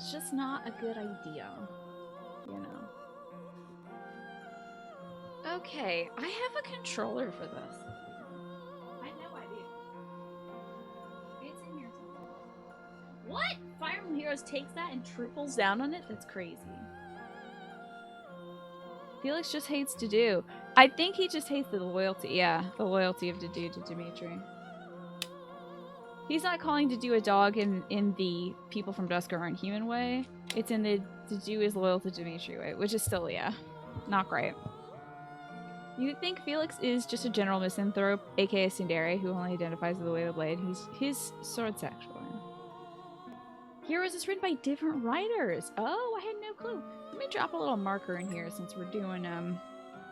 It's just not a good idea, you know. Okay, I have a controller for this. I have no idea. It's in here somewhere. What? Fire Emblem Heroes takes that and triples down on it? That's crazy. Felix just hates Dedue. I think he just hates the loyalty. Yeah, the loyalty of Dedue to Dimitri. He's not calling Dedue a dog in the people from Dusk aren't human way. It's in the Dedue is loyal to Dimitri way, which is still, yeah, not great. You think Felix is just a general misanthrope, aka Tsundere, who only identifies with the way of the blade. He's sword sexual. Heroes is written by different writers. Oh, I had no clue. Let me drop a little marker in here since we're doing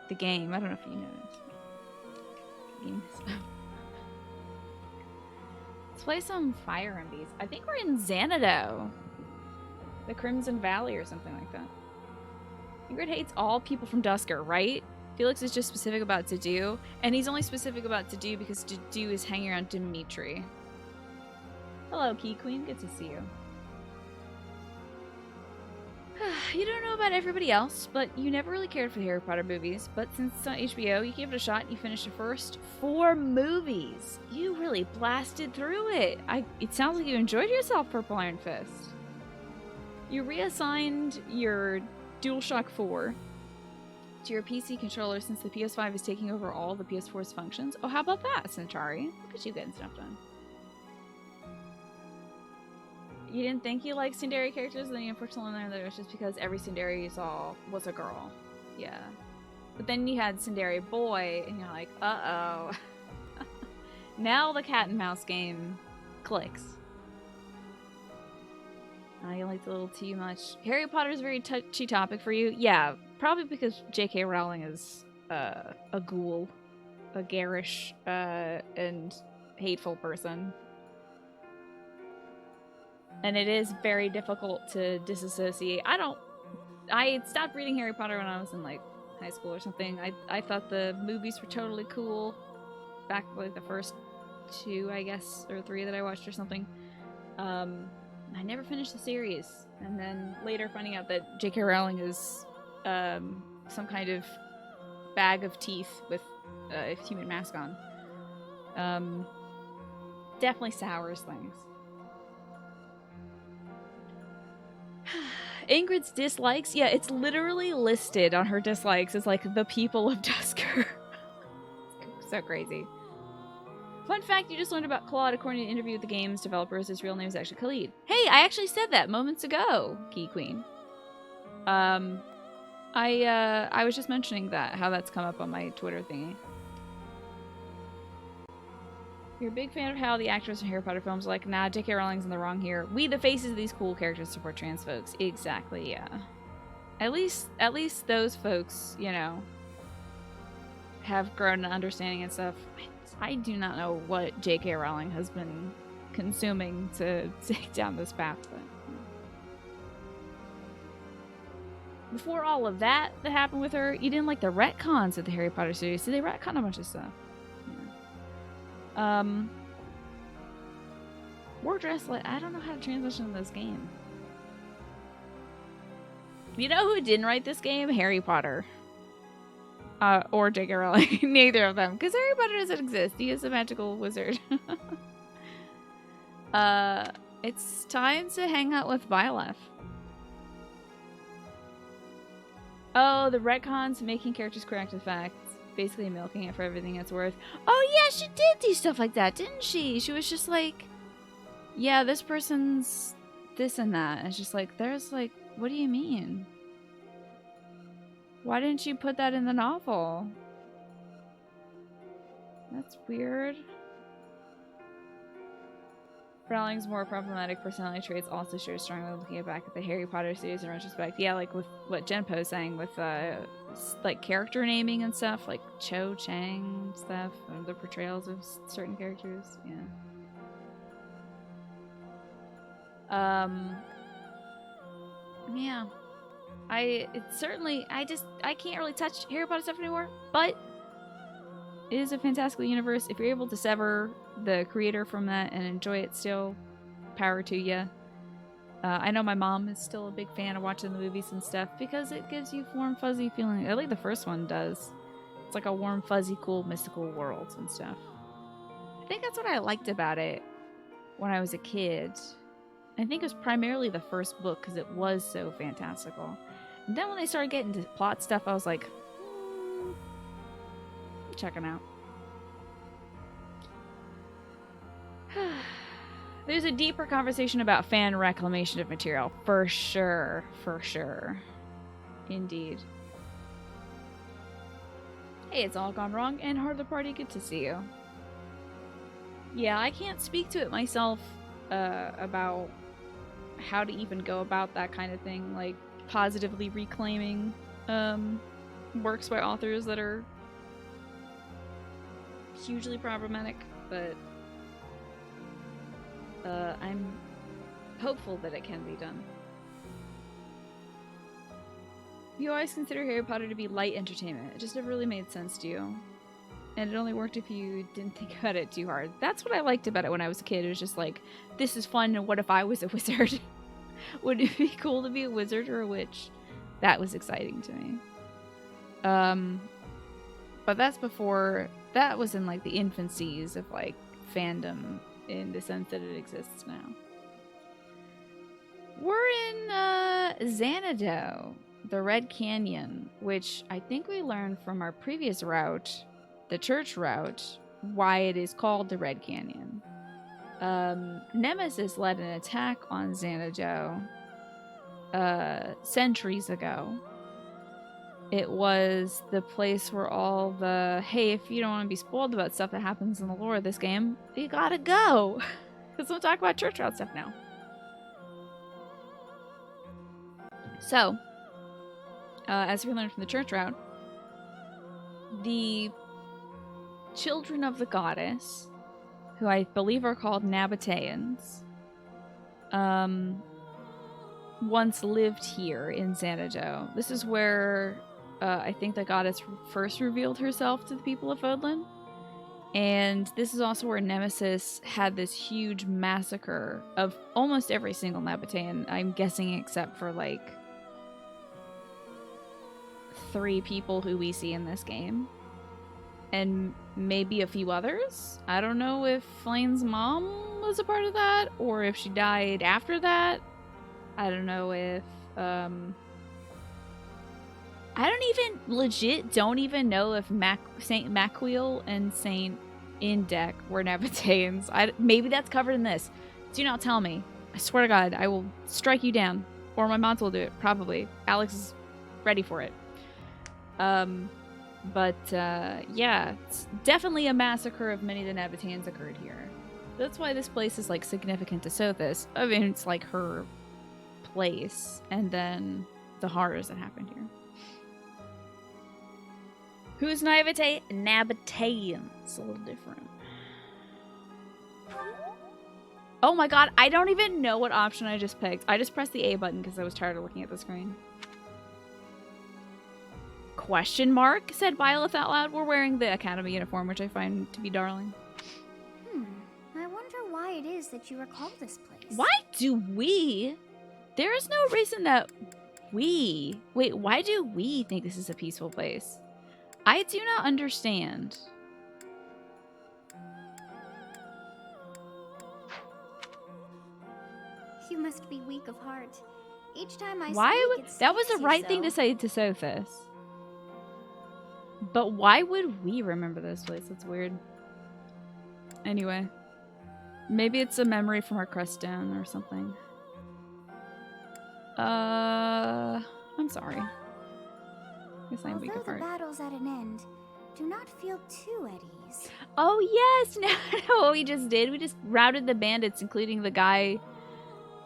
the game. I don't know if you noticed. Let's play some Fire Emblem. I think we're in Xanadu. The Crimson Valley or something like that. Ingrid hates all people from Dusker, right? Felix is just specific about Dedue, and he's only specific about Dedue because Dedue is hanging around Dimitri. Hello, Key Queen. Good to see you. You don't know about everybody else, but you never really cared for the Harry Potter movies. But since it's on HBO, you gave it a shot and you finished the first 4 movies. You really blasted through it. It sounds like you enjoyed yourself, Purple Iron Fist. You reassigned your DualShock 4 to your PC controller since the PS5 is taking over all the PS4's functions. Oh, how about that, Centauri? Look at you getting stuff done. You didn't think you liked Tsundere characters, and then you unfortunately learned that it was just because every Tsundere you saw was a girl. Yeah. But then you had Tsundere boy, and you're like, uh-oh. Now the cat and mouse game clicks. You liked it a little too much. Harry Potter is a very touchy topic for you. Yeah, probably because J.K. Rowling is a ghoul, a garish and hateful person. And it is very difficult to disassociate. I stopped reading Harry Potter when I was in like high school or something. I thought the movies were totally cool. Back like the first 2, I guess, or 3 that I watched or something. I never finished the series. And then later finding out that J.K. Rowling is some kind of bag of teeth with a human mask on. Definitely sours things. Ingrid's dislikes? Yeah, it's literally listed on her dislikes as like the people of Dusker. So crazy. Fun fact, you just learned about Claude. According to an interview with the game's developers, his real name is actually Khalid. Hey, I actually said that moments ago, Key Queen. I was just mentioning that, how that's come up on my Twitter thingy. You're a big fan of how the actors in Harry Potter films are like, nah, J.K. Rowling's in the wrong here. We, the faces of these cool characters, support trans folks. Exactly, yeah. At least those folks, you know, have grown an understanding and stuff. I do not know what J.K. Rowling has been consuming to take down this path, but before all of that happened with her, you didn't like the retcons of the Harry Potter series. See, they retcon a bunch of stuff. War dress, like, I don't know how to transition in this game. You know who didn't write this game? Harry Potter. Or J.K. Rowling. Neither of them. Because Harry Potter doesn't exist. He is a magical wizard. It's time to hang out with Byleth. Oh, the retcons making characters correct the facts. Basically milking it for everything it's worth. Oh yeah, she did do stuff like that, didn't she? She was just like, yeah, this person's this and that. And it's just like, there's like, what do you mean? Why didn't you put that in the novel? That's weird. Rowling's more problematic personality traits also show strongly looking back at the Harry Potter series in retrospect. Yeah, like with what Genpo's saying with like character naming and stuff, like Cho Chang stuff, and the portrayals of certain characters. Yeah. Yeah. I can't really touch Harry Potter stuff anymore, but it is a fantastical universe. If you're able to sever the creator from that and enjoy it still, power to you. I know my mom is still a big fan of watching the movies and stuff because it gives you warm, fuzzy feeling. At least the first one does. It's like a warm, fuzzy, cool, mystical world and stuff. I think that's what I liked about it when I was a kid. I think it was primarily the first book because it was so fantastical. And then when they started getting into plot stuff, I was like, checking out. There's a deeper conversation about fan reclamation of material. For sure. For sure. Indeed. Hey, it's all gone wrong and Heart of the Party, good to see you. Yeah, I can't speak to it myself about how to even go about that kind of thing, like positively reclaiming works by authors that are hugely problematic, but I'm hopeful that it can be done. You always consider Harry Potter to be light entertainment. It just never really made sense to you. And it only worked if you didn't think about it too hard. That's what I liked about it when I was a kid. It was just like, this is fun, and what if I was a wizard? Would it be cool to be a wizard or a witch? That was exciting to me. But that's before, that was in like the infancies of like fandom in the sense that it exists now. We're in Xanadu, the Red Canyon, which I think we learned from our previous route, the church route, why it is called the Red Canyon. Nemesis led an attack on Xanadu centuries ago. It was the place where all the, hey, if you don't want to be spoiled about stuff that happens in the lore of this game, you gotta go. Because we'll talk about church route stuff now. So, as we learned from the church route, the children of the goddess, who I believe are called Nabateans, once lived here in Xanadu. This is where I think the goddess first revealed herself to the people of Fodlan. And this is also where Nemesis had this huge massacre of almost every single Nabatean, I'm guessing, except for like 3 people who we see in this game. And maybe a few others. I don't know if Flane's mom was a part of that, or if she died after that. I don't know if, I don't even know if Saint Macquiel and Saint Indec were Nabateans. Maybe that's covered in this. Do not tell me. I swear to God, I will strike you down. Or my mods will do it, probably. Alex is ready for it. Yeah, it's definitely a massacre of many of the Nabateans occurred here. That's why this place is, like, significant to Sothis. I mean, it's, like, her place, and then the horrors that happened here. Who's Nabatean? It's a little different. Oh my God, I don't even know what option I just picked. I just pressed the A button because I was tired of looking at the screen. Question mark, said Byleth out loud. We're wearing the Academy uniform, which I find to be darling. I wonder why it is that you recall this place. Why do we? There is no reason that we... Wait, why do we think this is a peaceful place? I do not understand. You must be weak of heart. Each time I speak, that was the right thing to say to Sothis. But why would we remember this place? That's weird. Anyway. Maybe it's a memory from our crest down or something. I'm sorry. Guess I'm weak of heart. Although the battle's at an end, do not feel too at ease. Oh yes! No, what we just did. We just routed the bandits, including the guy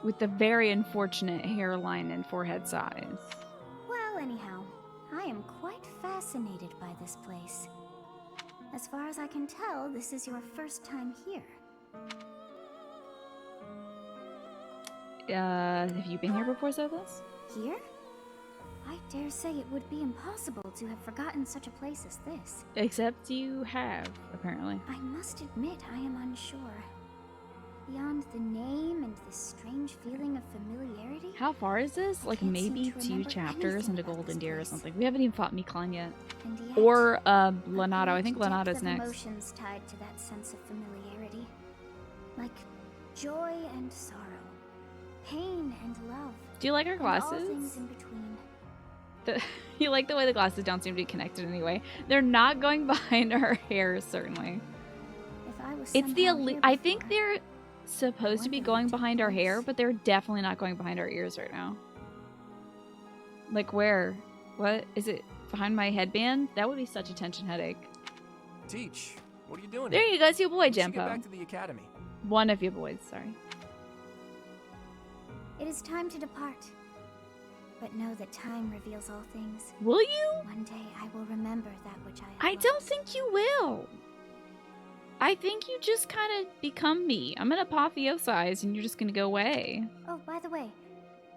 with the very unfortunate hairline and forehead size. Well, anyhow, I am quite fascinated by this place. As far as I can tell, this is your first time here. Have you been here before, Sothis? Here? I dare say it would be impossible to have forgotten such a place as this. Except you have, apparently. I must admit I am unsure. Beyond the name and this strange feeling of familiarity, How far is this? Like can't seem maybe to 2 remember chapters anything into about Golden this Deer or place. something. We haven't even fought Miklan yet. and yet, Or a Lonato. I think great Lonato's depth of next. emotions tied to that sense of familiarity, like joy and sorrow, pain and love, Do you like her and all glasses? things in between. You like the way the glasses don't seem to be connected anyway. They're not going behind her hair, certainly. If I was It's the somehow here I think before, they're supposed to be going behind our hair, but they're definitely not going behind our ears right now. Like where? What? Is it behind my headband? That would be such a tension headache. Teach, what are you doing There here? you go, it's your boy, We should get Jempo. back to the academy. One of your boys, sorry. it is time to depart. But know that time reveals all things. Will you? One day I will remember that which I have I don't lost. think you will. I think you just kind of become me. I'm gonna apotheosize and you're just gonna go away. Oh, by the way,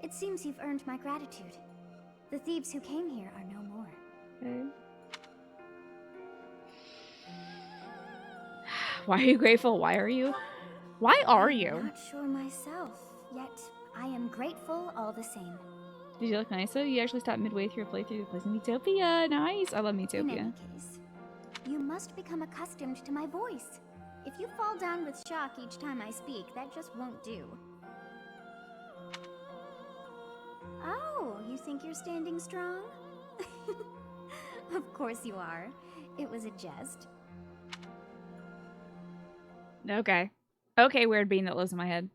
it seems you've earned my gratitude. The thieves who came here are no more. Okay. Why are you grateful? Why are you? Why are I'm you? not sure myself, yet I am grateful all the same. Did you look nice though? You actually stopped midway through your playthrough to play some Metopia. Nice. I love In any Metopia. case, you must become accustomed to my voice. If you fall down with shock each time I speak, that just won't do. Oh, you think you're standing strong? Of course you are. It was a jest. Okay. Okay, weird bean that lives in my head.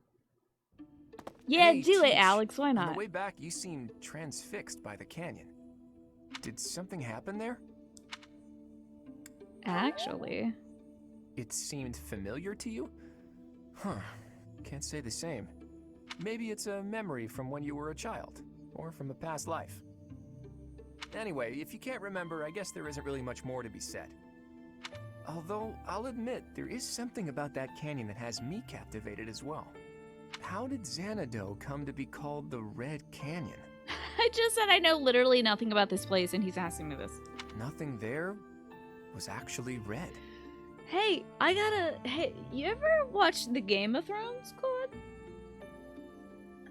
Yeah, Hey, do it, Teach. Alex. Why On not? the way back, you seemed transfixed by the canyon. Did something happen there? Actually. It seemed familiar to you? Huh. Can't say the same. Maybe it's a memory from when you were a child, or from a past life. Anyway, if you can't remember, I guess there isn't really much more to be said. Although, I'll admit, there is something about that canyon that has me captivated as well. How did Xanadu come to be called the Red Canyon? I just said I know literally nothing about this place and he's asking me this. Nothing there was actually red. Hey, hey, you ever watched the Game of Thrones, Claude?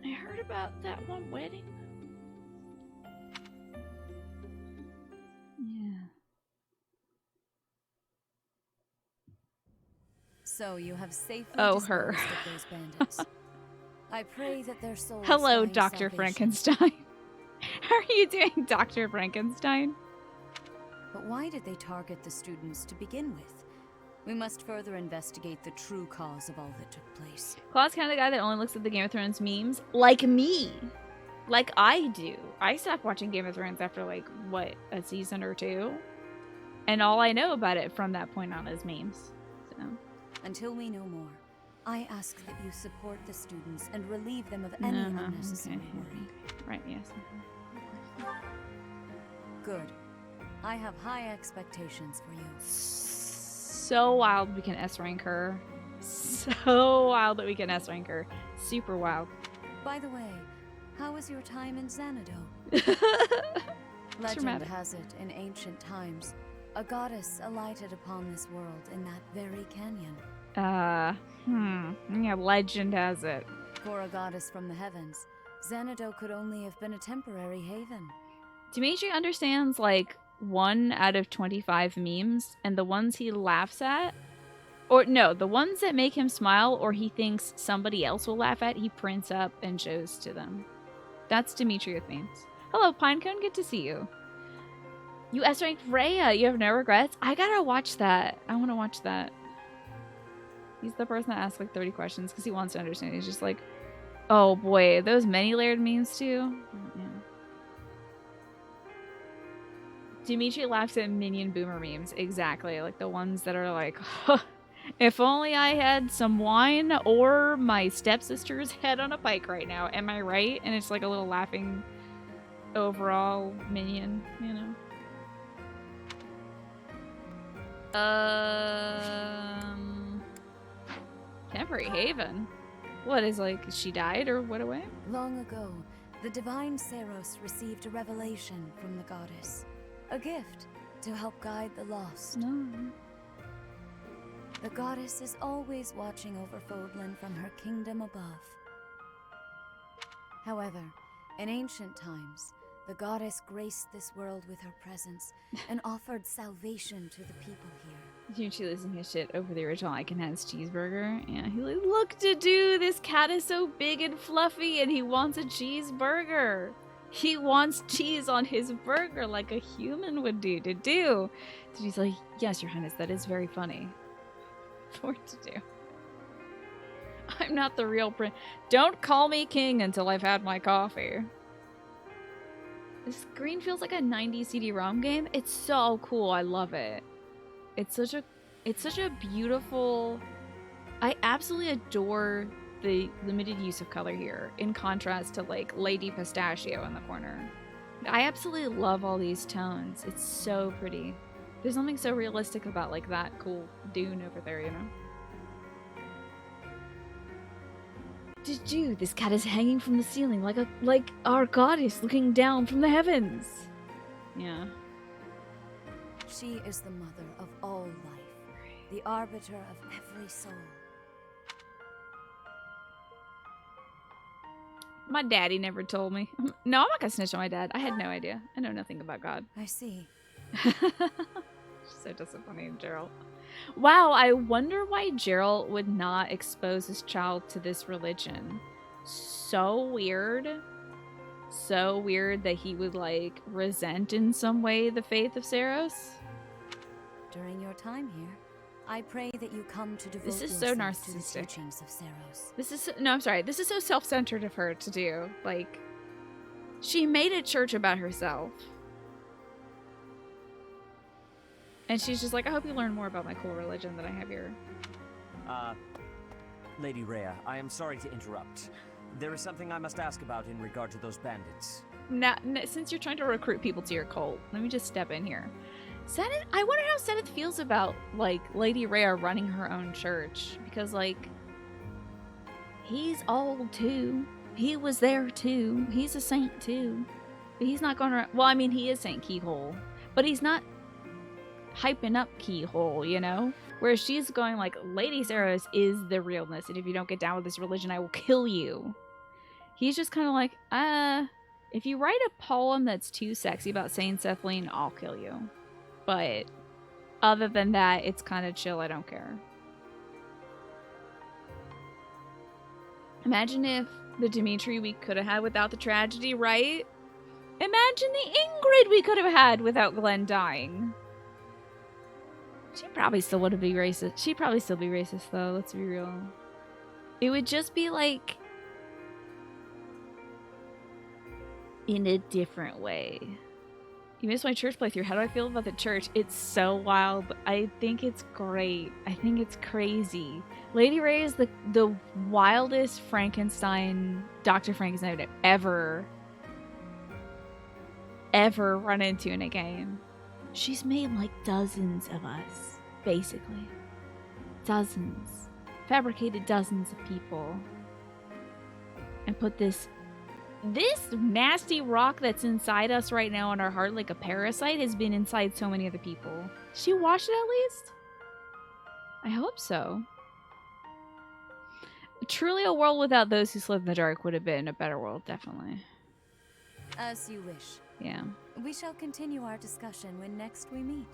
I heard about that one wedding. Yeah. So you have safely Oh, disposed her. of those bandits. I pray that their souls Hello, find Dr. salvation. Frankenstein. How are you doing, Dr. Frankenstein? But why did they target the students to begin with? We must further investigate the true cause of all that took place. Claude's kind of the guy that only looks at the Game of Thrones memes. Like me. Like I do. I stopped watching Game of Thrones after, like, what, a season or two? And all I know about it from that point on is memes. So. Until we know more, I ask that you support the students and relieve them of any unnecessary worry. Right, yes. Good. I have high expectations for you. So wild we can S-rank her. So wild that we can S-rank her. Super wild. By the way, how was your time in Xanadu? Legend dramatic. has it, in ancient times, a goddess alighted upon this world in that very canyon. Yeah, legend has it. For a goddess from the heavens, Xanadu could only have been a temporary haven. Dimitri understands, like, 1 out of 25 memes, and the ones he laughs at, or no, the ones that make him smile or he thinks somebody else will laugh at, he prints up and shows to them. That's Dimitri with memes. Hello, Pinecone, good to see you. You S-ranked Freya, you have no regrets? I gotta watch that. I wanna watch that. He's the person that asks like 30 questions because he wants to understand. He's just like, oh boy, those many layered memes too? Yeah. Dimitri laughs at minion boomer memes. Exactly. Like the ones that are like, huh, if only I had some wine or my stepsister's head on a pike right now. Am I right? And it's like a little laughing overall minion, you know? Temporary haven? What is like, she died or went away? Long ago, the divine Saros received a revelation from the goddess. A gift to help guide the lost. No. The goddess is always watching over Fodlan from her kingdom above. However, in ancient times, the goddess graced this world with her presence and offered salvation to the people here. Huge losing his shit over the original Icon Has cheeseburger. Yeah, he's like, look to do, this cat is so big and fluffy and he wants a cheeseburger. He wants cheese on his burger like a human would do to do. So he's like, yes, Your Highness, that is very funny. For it to do. I'm not the real prince. Don't call me king until I've had my coffee. This green feels like a 90s CD-ROM game. It's so cool. I love it. It's such a beautiful. I absolutely adore the limited use of color here, in contrast to like Lady Pistachio in the corner. I absolutely love all these tones. It's so pretty. There's something so realistic about like that cool dune over there, you know? Dude, this cat is hanging from the ceiling like our goddess looking down from the heavens. Yeah. She is the mother of all life, the arbiter of every soul. My daddy never told me. No, I'm not gonna snitch on my dad. I had no idea. I know nothing about God. I see. So disappointing, Gerald. Wow, I wonder why Gerald would not expose his child to this religion. So weird. So weird that he would, like, resent in some way the faith of Saros. During your time here, I pray that you come to devote This is so yourself to the narcissistic. teachings of Saros. This is no, I'm sorry. This is so self-centered of her to do. Like, she made a church about herself. And she's just like, I hope you learn more about my cool religion that I have here. Lady Rhea, I am sorry to interrupt. There is something I must ask about in regard to those bandits. Now, since you're trying to recruit people to your cult, let me just step in here. Zenith, I wonder how Zenith feels about, like, Lady Rhea running her own church. Because, like, he's old, too. He was there, too. He's a saint, too. But he's not going to... Well, I mean, he is Saint Keyhole. But he's not hyping up Keyhole, you know? Whereas she's going, like, Lady Saros is the realness, and if you don't get down with this religion, I will kill you. He's just kind of like, if you write a poem that's too sexy about Saint Cephaline, I'll kill you. But other than that, it's kind of chill. I don't care. Imagine if the Dimitri we could have had without the tragedy, right? Imagine the Ingrid we could have had without Glenn dying. She probably still would be racist. She'd probably still be racist, though. Let's be real. It would just be like in a different way. You missed my church playthrough. How do I feel about the church? It's so wild. I think it's great. I think it's crazy. Lady Ray is the wildest Frankenstein, Dr. Frankenstein I've ever run into in a game. She's made like dozens of us, basically. Dozens. Fabricated dozens of people. And put this nasty rock that's inside us right now in our heart, like a parasite, has been inside so many other people. Did she wash it at least? I hope so. Truly a world without those who slip in the dark would have been a better world, definitely. As you wish. Yeah. We shall continue our discussion when next we meet.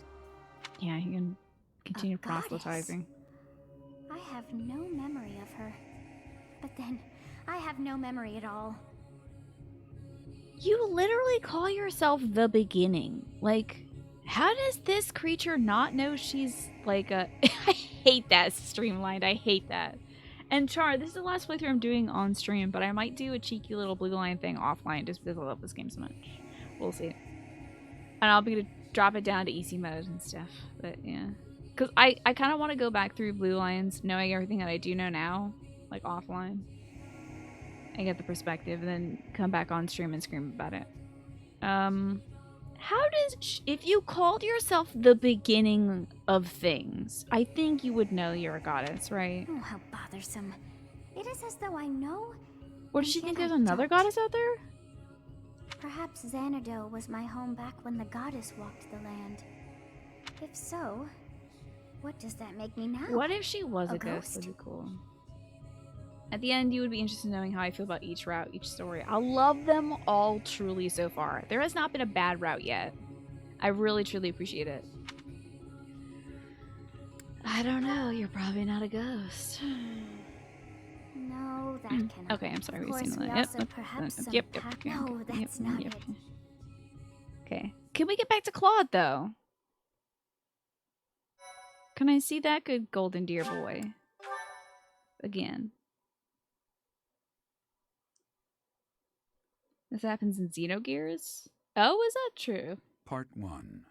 Yeah, you can continue A goddess. proselytizing. I have no memory of her. But then, I have no memory at all. You literally call yourself the beginning. Like, how does this creature not know she's like a... I hate that streamlined. I hate that. And Char, this is the last playthrough I'm doing on stream, but I might do a cheeky little blue line thing offline just because I love this game so much. We'll see. And I'll be gonna drop it down to easy mode and stuff. But yeah. Because I kind of want to go back through blue lines knowing everything that I do know now. Like offline. And get the perspective and then come back on stream and scream about it. How does... if you called yourself the beginning of things, I think you would know you're a goddess, right? Oh, how bothersome. It is as though I know... Or does she and think yet there's I another don't. goddess out there? Perhaps Xanadu was my home back when the goddess walked the land. If so, What does that make me now? What if she was A a ghost? ghost? That'd be cool. At the end, you would be interested in knowing how I feel about each route, each story. I love them all truly so far. There has not been a bad route yet. I really, truly appreciate it. I don't know. You're probably not a ghost. No, that cannot. Okay, I'm sorry. Of We've course, seen we that. also perhaps some No, that's not it. Okay. Can we get back to Claude, though? Can I see that good golden deer boy? Again. This happens in Xenogears? Oh, is that true? Part 1.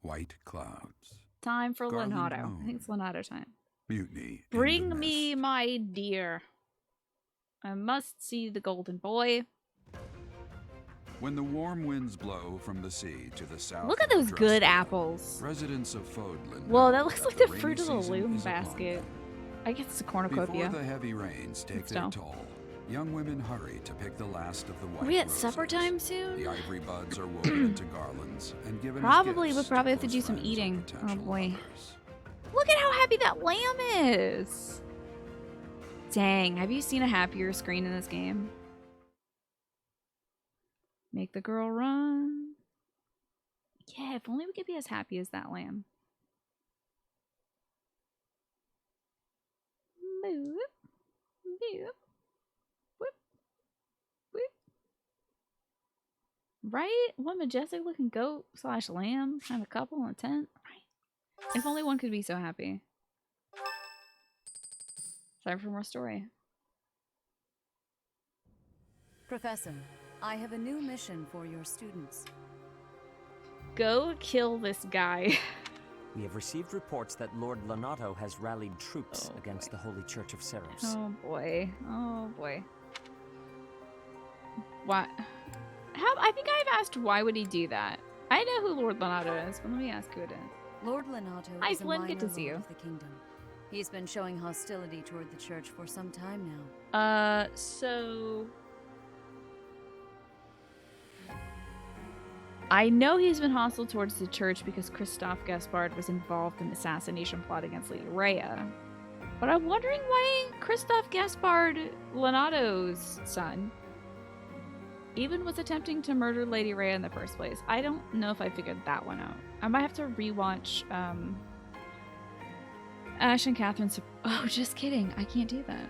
White Clouds. Time for Garland Leonardo. I Moon. think it's Leonardo time. Mutiny. in the Bring me mist. my deer. I must see the golden boy. When the warm winds blow from the sea to the south. Look at of those good Drusilla, apples. Residents of Fodlan. Whoa, know that looks like the the rainy fruit of the season loom is upon basket. them. I guess it's a Before cornucopia. the heavy rains take their Still. toll, young women hurry to pick the last of the white Are we at roses. supper time soon? The ivory buds are woven into garlands and given Probably, as but gifts probably to have to do close some friends or eating. Oh, potential boy. lovers. Look at how happy that lamb is. Dang, have you seen a happier screen in this game? Make the girl run. Yeah, if only we could be as happy as that lamb. Move. Move. Whip. Whip. Right? What majestic looking goat slash lamb kind of couple in a tent. Right. If only one could be so happy. Time for more story. Professor, I have a new mission for your students. Go kill this guy. We have received reports that Lord Lonato has rallied troops Oh, against the Holy Church of Seros. Oh boy. Oh boy. What? I think I've asked why would he do that. I know who Lord Lonato is, but let me ask who it is. Lord Lonato Hi, is a Flynn, minor good to see lord you. of the kingdom. He's been showing hostility toward the church for some time now. So I know he's been hostile towards the church because Christophe Gaspard was involved in the assassination plot against Lady Rhea. But I'm wondering why Christophe Gaspard, Lonato's son, even was attempting to murder Lady Rhea in the first place. I don't know if I figured that one out. I might have to rewatch Ash and Catherine's... Oh, just kidding. I can't do that.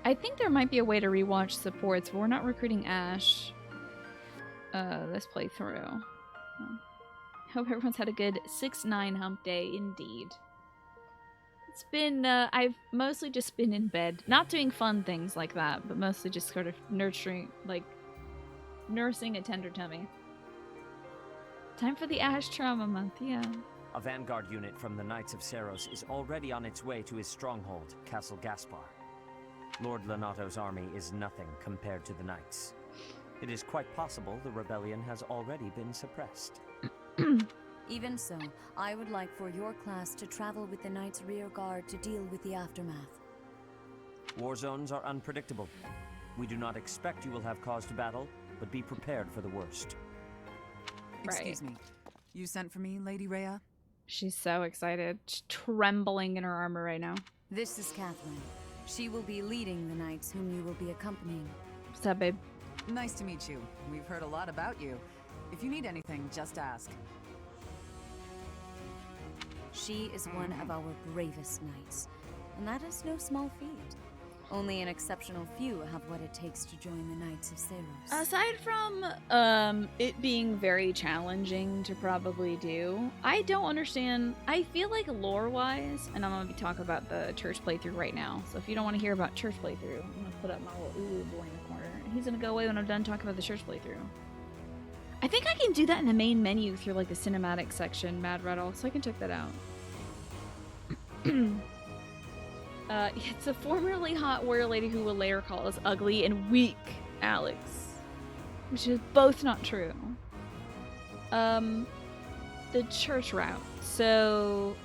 I think there might be a way to rewatch supports, but we're not recruiting Ash this playthrough. Hope everyone's had a good 6-9 hump day indeed. It's been, I've mostly just been in bed. Not doing fun things like that, but mostly just sort of nursing a tender tummy. Time for the Ash Trauma Month, yeah. A vanguard unit from the Knights of Seros is already on its way to his stronghold, Castle Gaspar. Lord Lonato's army is nothing compared to the Knights. It is quite possible the rebellion has already been suppressed. Even so, I would like for your class to travel with the Knights' rear guard to deal with the aftermath. War zones are unpredictable. We do not expect you will have cause to battle, but be prepared for the worst. Excuse me. You sent for me, Lady Rhea? She's so excited. She's trembling in her armor right now. This is Catherine. She will be leading the Knights whom you will be accompanying. What's up, babe? Nice to meet you. We've heard a lot about you. If you need anything, just ask. She is one of our bravest knights, and that is no small feat. Only an exceptional few have what it takes to join the Knights of Seros. Aside from it being very challenging to probably do, I don't understand. I feel like lore-wise, and I'm going to be talking about the church playthrough right now, so if you don't want to hear about church playthrough, I'm going to put up my little ooh boy in the corner. He's going to go away when I'm done talking about the church playthrough. I think I can do that in the main menu through like the cinematic section, Mad Rattle, so I can check that out. It's a formerly hot warrior lady who will later call us ugly and weak, Alex. Which is both not true. The church route. So,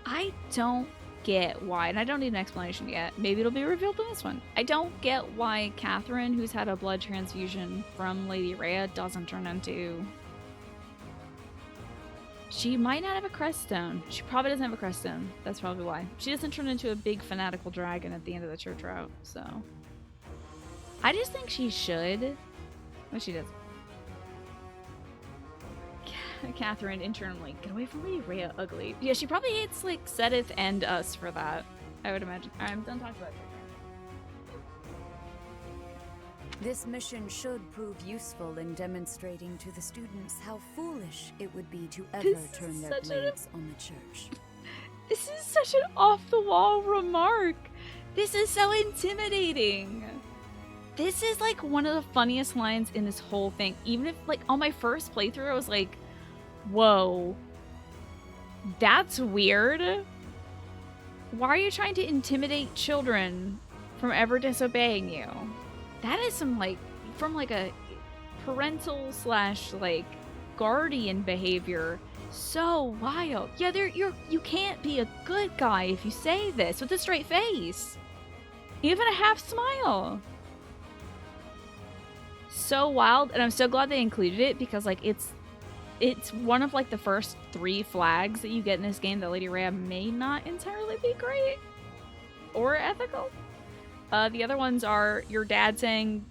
I don't get why, and I don't need an explanation yet. Maybe it'll be revealed in this one. I don't get why Catherine, who's had a blood transfusion from Lady Rhea, doesn't turn into... She might not have a crest stone. She probably doesn't have a crest stone. That's probably why. She doesn't turn into a big fanatical dragon at the end of the church route, so. I just think she should. Well, she does. Catherine internally, get away from Lady Rhea, ugly. Yeah, she probably hates, like, Sedith and us for that, I would imagine. Alright, I'm done talking about it. This mission should prove useful in demonstrating to the students how foolish it would be to ever turn their blades on the church. This is such an off-the-wall remark. This is so intimidating. This is like one of the funniest lines in this whole thing. Even if, like, on my first playthrough, I was like, whoa, that's weird. Why are you trying to intimidate children from ever disobeying you? That is some, like, from, like, a parental / like, guardian behavior. So wild. Yeah, you can't be a good guy if you say this with a straight face. Even a half smile. So wild, and I'm so glad they included it because, like, it's one of, like, the first 3 flags that you get in this game that Lady Rhea may not entirely be great or ethical. The other ones are your dad saying,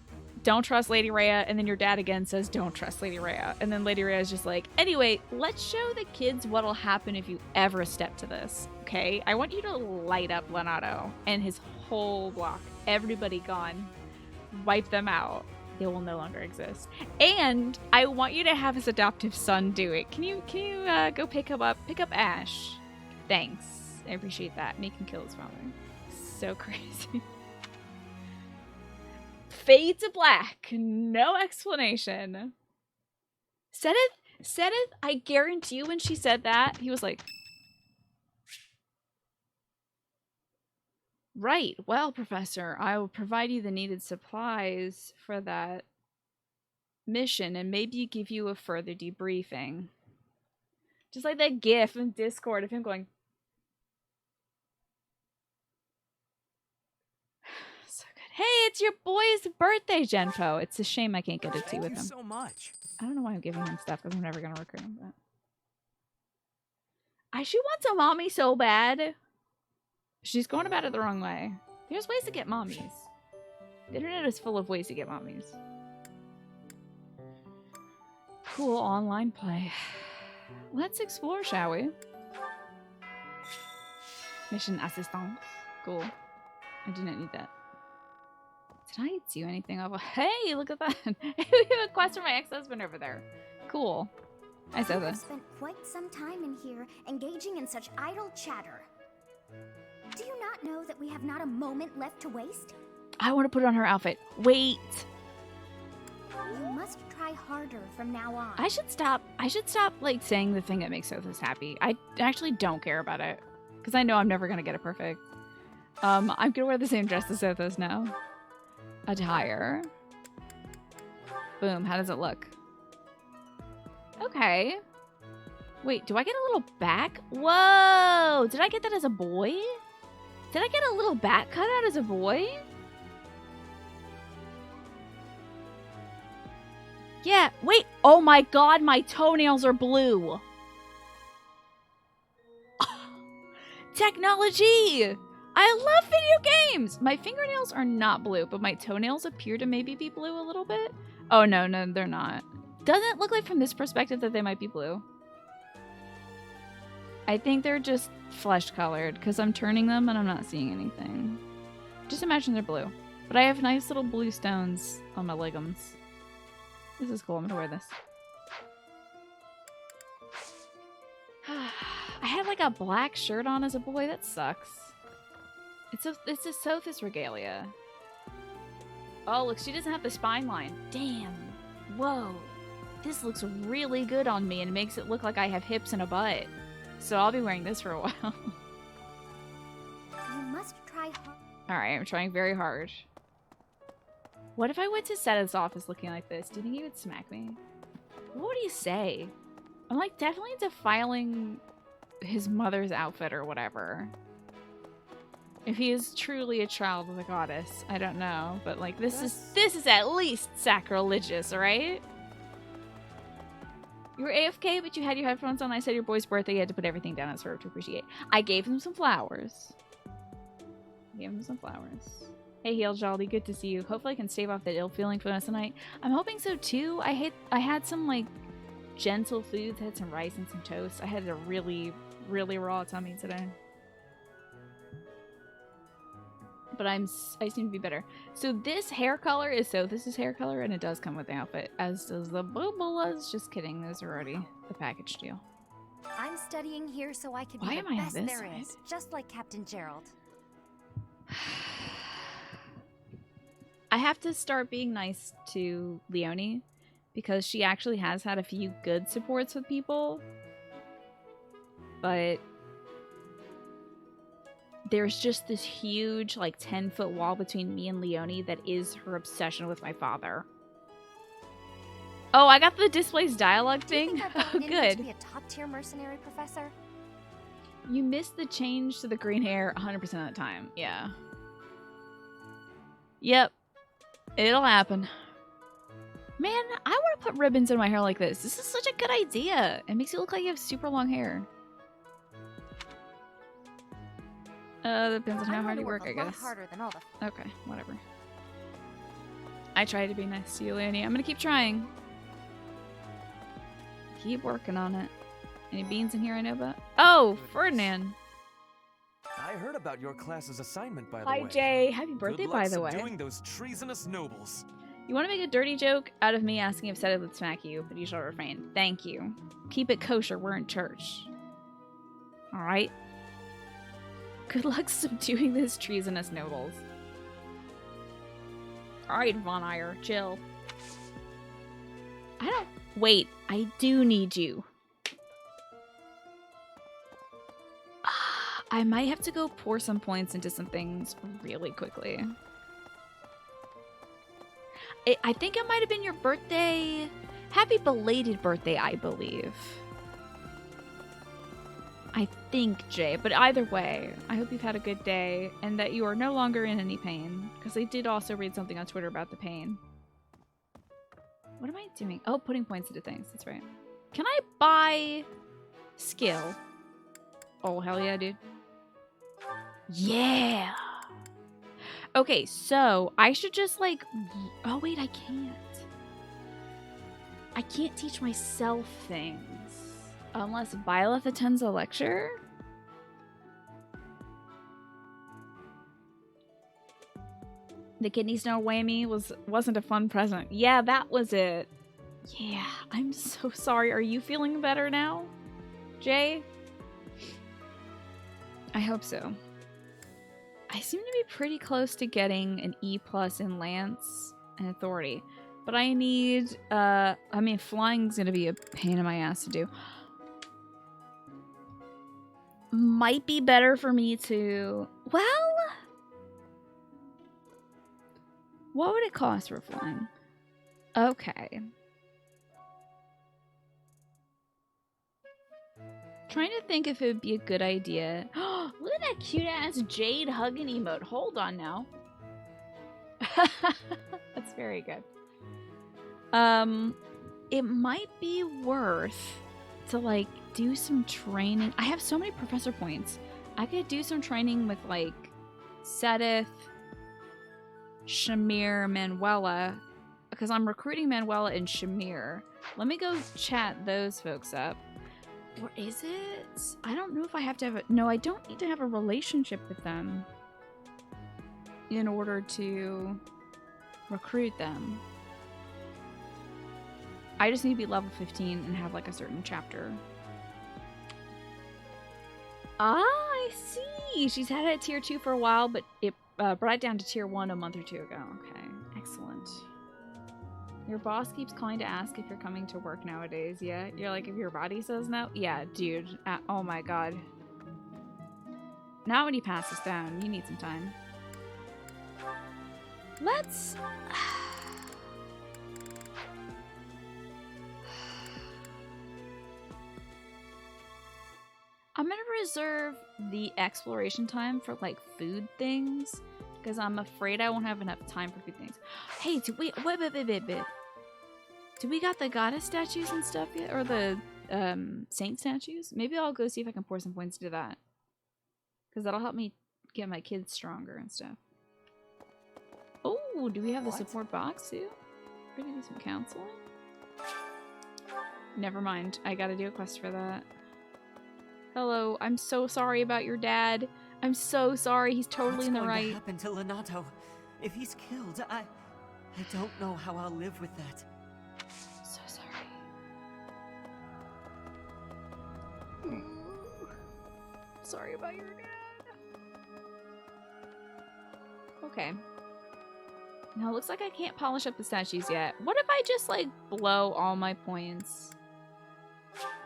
don't trust Lady Rhea, and then your dad again says, don't trust Lady Rhea. And then Lady Rhea is just like, anyway, let's show the kids what'll happen if you ever step to this, okay? I want you to light up Leonardo and his whole block. Everybody gone. Wipe them out. They will no longer exist. And I want you to have his adoptive son do it. Can you go pick up Ash? Thanks. I appreciate that. Make him kill his father. So crazy. Fade to black. No explanation. Sedith, I guarantee you when she said that, he was like, right, well, Professor, I will provide you the needed supplies for that mission and maybe give you a further debriefing. Just like that gif in Discord of him going, so good. Hey, it's your boy's birthday, Genpo. It's a shame I can't get a tea with him. Thank you so much. I don't know why I'm giving him stuff because I'm never going to recruit him. But she wants a mommy so bad. She's going about it the wrong way. There's ways to get mommies. The internet is full of ways to get mommies. Cool online play. Let's explore, shall we? Mission assistance. Cool. I do not need that. Did I do anything? Hey, look at that. We have a quest for my ex-husband over there. Cool. I said that. I've spent quite some time in here engaging in such idle chatter. Do you not know that we have not a moment left to waste? I want to put on her outfit. Wait. You must try harder from now on. I should stop, like, saying the thing that makes Sothis happy. I actually don't care about it. Because I know I'm never going to get it perfect. I'm going to wear the same dress as Sothis now. Attire. Boom. How does it look? Okay. Wait, do I get a little back? Whoa! Did I get that as a boy? Did I get a little back cutout as a boy? Yeah, wait. Oh my god, my toenails are blue. Technology! I love video games! My fingernails are not blue, but my toenails appear to maybe be blue a little bit. Oh, no, they're not. Doesn't it look like from this perspective that they might be blue? I think they're just flesh colored because I'm turning them and I'm not seeing anything. Just imagine they're blue. But I have nice little blue stones on my leggings. This is cool. I'm gonna wear this. I had like a black shirt on as a boy. That sucks. It's a Sothis regalia. Oh, look, she doesn't have the spine line. Damn. Whoa. This looks really good on me and it makes it look like I have hips and a butt. So I'll be wearing this for a while. You must try hard. Alright, I'm trying very hard. What if I went to Sedith's office looking like this? Do you think he would smack me? What would he say? I'm like definitely defiling his mother's outfit or whatever. If he is truly a child of the goddess, I don't know. But like this is at least sacrilegious, right? You were AFK, but you had your headphones on. I said your boy's birthday. You had to put everything down and sort of to appreciate. I gave him some flowers. Hey, Heel Jolly, good to see you. Hopefully I can stave off that ill feeling for the rest of the night. I'm hoping so too. I had some like gentle foods. I had some rice and some toast. I had a really, really raw tummy today. But I seem to be better. So this hair color is Sothis' hair color, and it does come with the outfit, as does the Bobolas. Just kidding, those are already the package deal. I'm studying here so I can Why be am the I on best this there side? is, just like Captain Gerald. I have to start being nice to Leonie, because she actually has had a few good supports with people. But there's just this huge, like, 10-foot wall between me and Leonie that is her obsession with my father. Oh, I got the displays dialogue thing? Oh, good. To be a top-tier mercenary professor? You missed the change to the green hair 100% of the time. Yeah. Yep. It'll happen. Man, I want to put ribbons in my hair like this. This is such a good idea. It makes you look like you have super long hair. Depends on how hard you work, I guess. Harder than all the... Okay, whatever. I try to be nice to you, Leonie. I'm gonna keep trying. Keep working on it. Any beans in here I know about? Oh, Ferdinand. I heard about your class's assignment, by the Hi, way. Jay. Happy birthday, Good luck by the way. subduing those treasonous nobles. You want to make a dirty joke out of me asking if Seta would smack you, but you shall refrain. Thank you. Keep it kosher. We're in church. All right. Good luck subduing those treasonous nobles. All right, Von Eyre, chill. I don't... Wait, I do need you. I might have to go pour some points into some things really quickly. I think it might have been your birthday. Happy belated birthday, I believe. I think, Jay. But either way, I hope you've had a good day and that you are no longer in any pain. Because I did also read something on Twitter about the pain. What am I doing? Oh, putting points into things. That's right. Can I buy skill? Oh, hell yeah, dude. Yeah! Okay, so I should just like... Oh, wait, I can't. I can't teach myself things. Unless Byleth attends a lecture? The kidney stone whammy wasn't a fun present. Yeah, that was it. Yeah, I'm so sorry. Are you feeling better now, Jay? I hope so. I seem to be pretty close to getting an E+ in Lance and Authority. But I need, I mean, flying's gonna be a pain in my ass to do. Might be better for me to, well, what would it cost for flying? Okay. Trying to think if it would be a good idea. Look at that cute ass Jade hugging emote. Hold on now. That's very good. It might be worth to like do some training. I have so many professor points. I could do some training with like Sedith, Shamir, Manuela, because I'm recruiting Manuela and Shamir. Let me go chat those folks up. Or is it? I don't know if I have to have a... No, I don't need to have a relationship with them in order to recruit them. I just need to be level 15 and have like a certain chapter. Ah, I see. She's had it at tier 2 for a while, but it brought it down to tier 1 a month or two ago. Okay, excellent. Your boss keeps calling to ask if you're coming to work nowadays. Yeah, you're like, if your body says no? Yeah, dude. Oh my god. Not when he passes down. You need some time. Let's... I'm gonna reserve the exploration time for like food things, because I'm afraid I won't have enough time for food things. Hey, wait. Do we got the goddess statues and stuff yet? Or the saint statues? Maybe I'll go see if I can pour some points to that. Because that'll help me get my kids stronger and stuff. Oh, do we have the support box too? We're gonna do some counseling? Never mind. I gotta do a quest for that. Hello, I'm so sorry about your dad. I'm so sorry. He's totally in the right. What's going to happen to Lonato? If he's killed, I don't know how I'll live with that. So sorry. Sorry about your dad. Okay. Now it looks like I can't polish up the statues yet. What if I just like blow all my points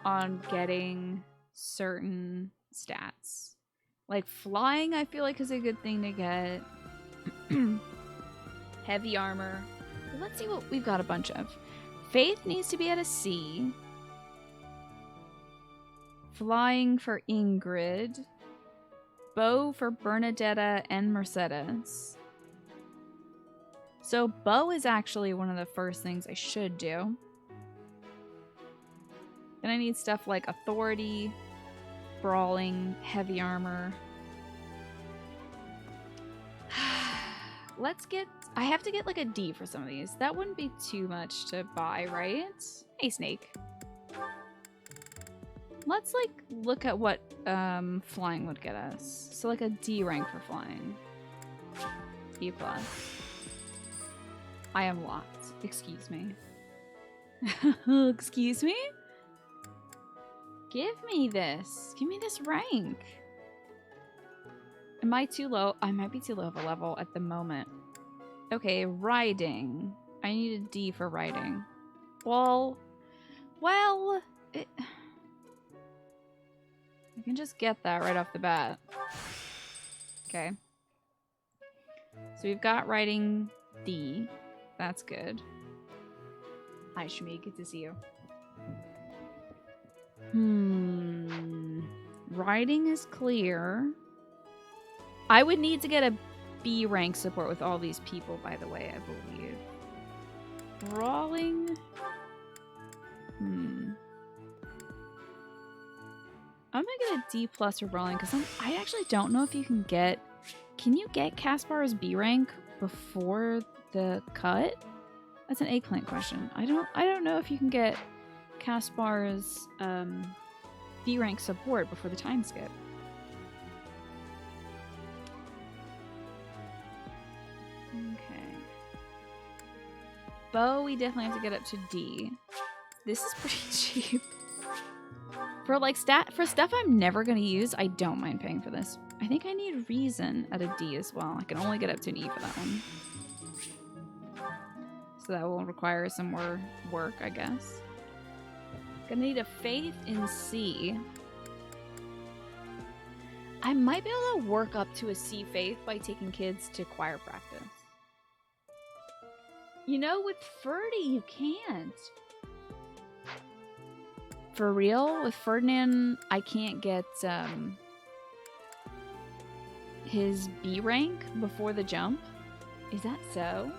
on getting certain stats? Like flying, I feel like is a good thing to get. Heavy armor. Let's see what we've got a bunch of. Faith needs to be at a C. Flying for Ingrid. Bow for Bernadetta and Mercedes. So bow is actually one of the first things I should do. Then I need stuff like authority, brawling, heavy armor. Let's get... I have to get like a D for some of these. That wouldn't be too much to buy, right? Hey, Snake. Let's like look at what flying would get us. So like a D rank for flying. E+. I am locked. Excuse me. Excuse me? Give me this. Give me this rank. Am I too low? I might be too low of a level at the moment. Okay, riding. I need a D for riding. Well, I can just get that right off the bat. Okay. So we've got riding D. That's good. Hi, Shmi. Good to see you. Riding is clear. I would need to get a B rank support with all these people, by the way, I believe. Brawling. I'm gonna get a D plus for brawling because I actually don't know if you can get. Can you get Caspar's B rank before the cut? That's an eggplant question. I don't know if you can get Caspar's B rank support before the time skip. Okay. Bow, we definitely have to get up to D. This is pretty cheap. For like for stuff I'm never gonna use, I don't mind paying for this. I think I need reason at a D as well. I can only get up to an E for that one. So that will require some more work, I guess. Gonna need a faith in C. I might be able to work up to a C faith by taking kids to choir practice. You know, with Ferdy, you can't. For real? With Ferdinand, I can't get his B rank before the jump? Is that so?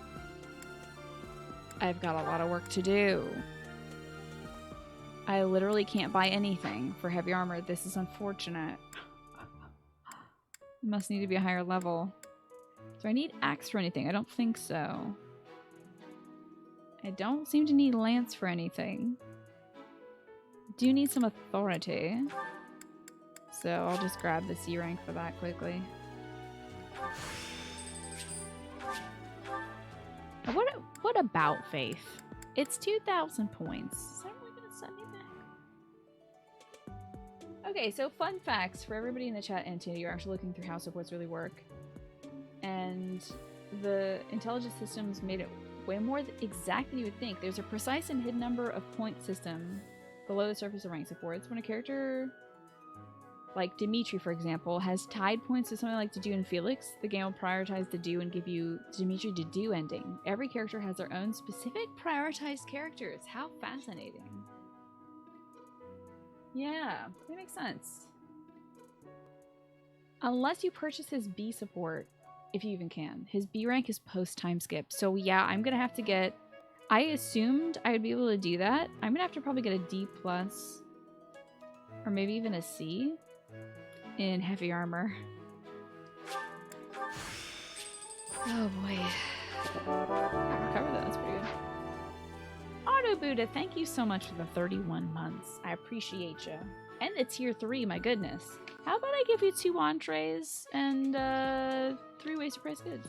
I've got a lot of work to do. I literally can't buy anything for heavy armor. This is unfortunate. Must need to be a higher level. Do I need axe for anything? I don't think so. I don't seem to need lance for anything. Do need some authority. So I'll just grab the C rank for that quickly. What about faith? It's 2,000 points. Is that really gonna send me back? Okay, so fun facts for everybody in the chat and Tina, you're actually looking through how supports really work. And the intelligence systems made it way more exact than you would think. There's a precise and hidden number of point system below the surface of rank supports. When a character like Dimitri, for example, has tied points to something like Dedue and Felix, the game will prioritize Dedue and give you Dimitri Dedue ending. Every character has their own specific prioritized characters. How fascinating. Yeah, that makes sense. Unless you purchase his B support, if you even can. His B rank is post time skip. So yeah, I'm gonna have to get I assumed I'd be able to do that. I'm gonna have to probably get a D+, or maybe even a C in heavy armor. Oh boy. I recovered that. That's pretty good. Auto Buddha, thank you so much for the 31 months. I appreciate you. And the tier 3, my goodness. How about I give you 2 entrees and 3 ways to price goods?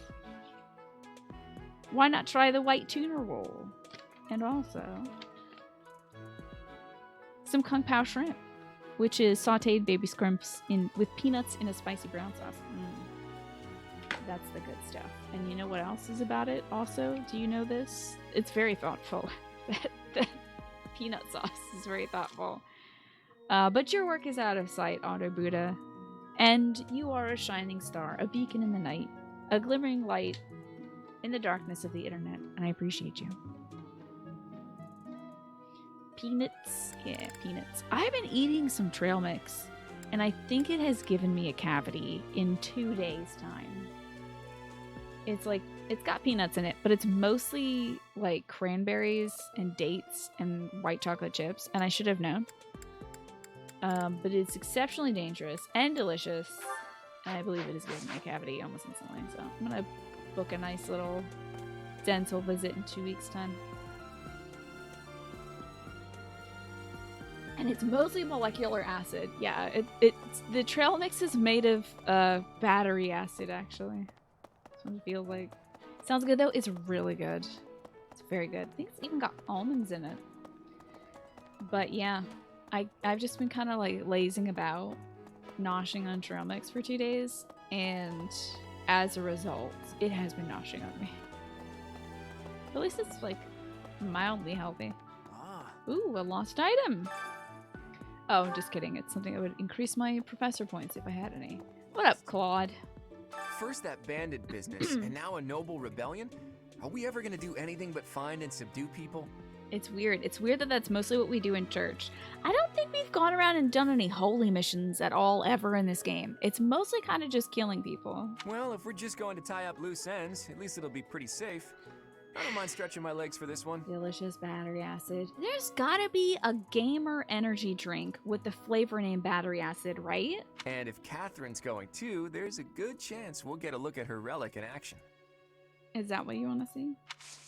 Why not try the white tuna roll? And also some Kung Pao shrimp, which is sauteed baby scrimps with peanuts in a spicy brown sauce. That's the good stuff. And you know what else is about it also? Do you know this? It's very thoughtful. The peanut sauce is very thoughtful. But your work is out of sight, Auto Buddha. And you are a shining star, a beacon in the night, a glimmering light in the darkness of the internet. And I appreciate you. Peanuts. Yeah, peanuts. I've been eating some trail mix, and I think it has given me a cavity in 2 days' time. It's like, it's got peanuts in it, but it's mostly like cranberries and dates and white chocolate chips, and I should have known. But it's exceptionally dangerous and delicious, and I believe it is giving me a cavity almost instantly, so I'm gonna book a nice little dental visit in 2 weeks' time. And it's mostly molecular acid. Yeah, it's the trail mix is made of battery acid, actually. That's what it feels like. Sounds good though. It's really good. It's very good. I think it's even got almonds in it. But yeah, I've just been kind of like lazing about, noshing on trail mix for 2 days, and as a result, it has been noshing on me. At least it's like mildly healthy. Ooh, a lost item. Oh, just kidding. It's something that would increase my professor points if I had any. What up, Claude? First that bandit business, and now a noble rebellion? Are we ever gonna do anything but find and subdue people? It's weird. It's weird that that's mostly what we do in church. I don't think we've gone around and done any holy missions at all ever in this game. It's mostly kind of just killing people. Well, if we're just going to tie up loose ends, at least it'll be pretty safe. I don't mind stretching my legs for this one. Delicious battery acid. There's gotta be a gamer energy drink with the flavor named battery acid, right? And if Catherine's going too, there's a good chance we'll get a look at her relic in action. Is that what you want to see?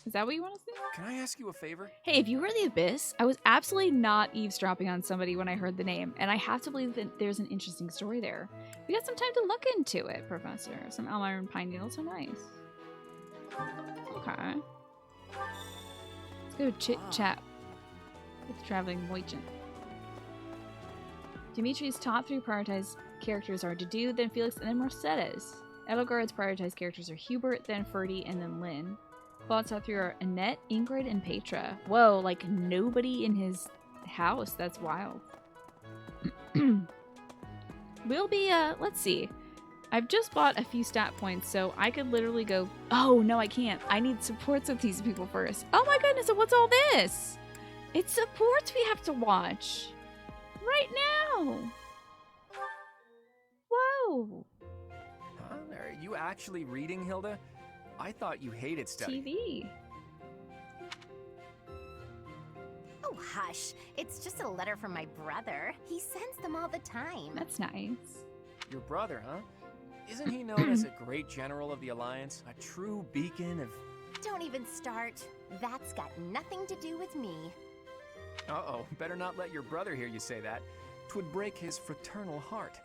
Is that what you want to see? Can I ask you a favor? Hey, if you heard the Abyss, I was absolutely not eavesdropping on somebody when I heard the name, and I have to believe that there's an interesting story there. We got some time to look into it, Professor. Some Elmira pine needles are nice. Okay. Let's go chit-chat with the traveling merchant. Dimitri's top 3 prioritized characters are Dedue, then Felix, and then Mercedes. Edelgard's prioritized characters are Hubert, then Ferdy, and then Lynn. Claude's top 3 are Annette, Ingrid, and Petra. Whoa, like nobody in his house. That's wild. We'll be, let's see. I've just bought a few stat points, so I could literally go, oh, no, I can't. I need supports with these people first. Oh my goodness, so what's all this? It's supports we have to watch. Right now. Whoa. Huh? Are you actually reading, Hilda? I thought you hated studying. TV. Oh, hush. It's just a letter from my brother. He sends them all the time. That's nice. Your brother, huh? Isn't he known as a great general of the Alliance? A true beacon of... Don't even start. That's got nothing to do with me. Uh-oh, better not let your brother hear you say that. 'Twould break his fraternal heart.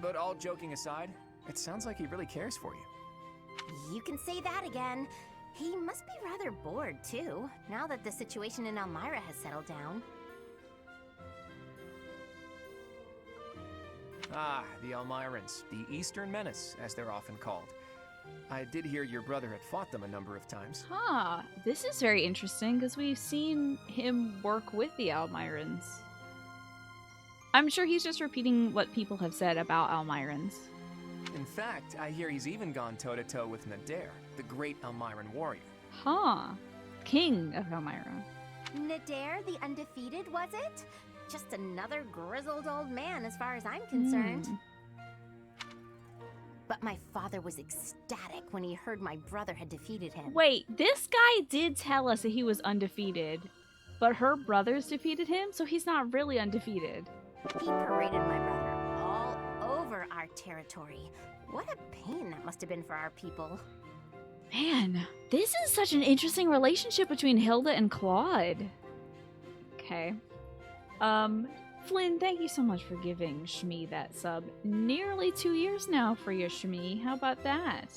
But all joking aside, it sounds like he really cares for you. You can say that again. He must be rather bored, too, now that the situation in Elmira has settled down. Ah, the Elmirans, the Eastern Menace, as they're often called. I did hear your brother had fought them a number of times. Huh. This is very interesting because we've seen him work with the Elmirans. I'm sure he's just repeating what people have said about Elmirans. In fact, I hear he's even gone toe-to-toe with Nadir, the great Elmiran warrior. Huh. King of Elmira. Nadir the Undefeated, was it? Just another grizzled old man as far as I'm concerned. But my father was ecstatic when he heard my brother had defeated him. Wait, this guy did tell us that he was undefeated, but her brothers defeated him, so he's not really undefeated. He paraded my brother all over our territory. What a pain that must have been for our people. Man, this is such an interesting relationship between Hilda and Claude. Okay. Flynn, thank you so much for giving Shmi that sub. Nearly 2 years now for your Shmi. How about that?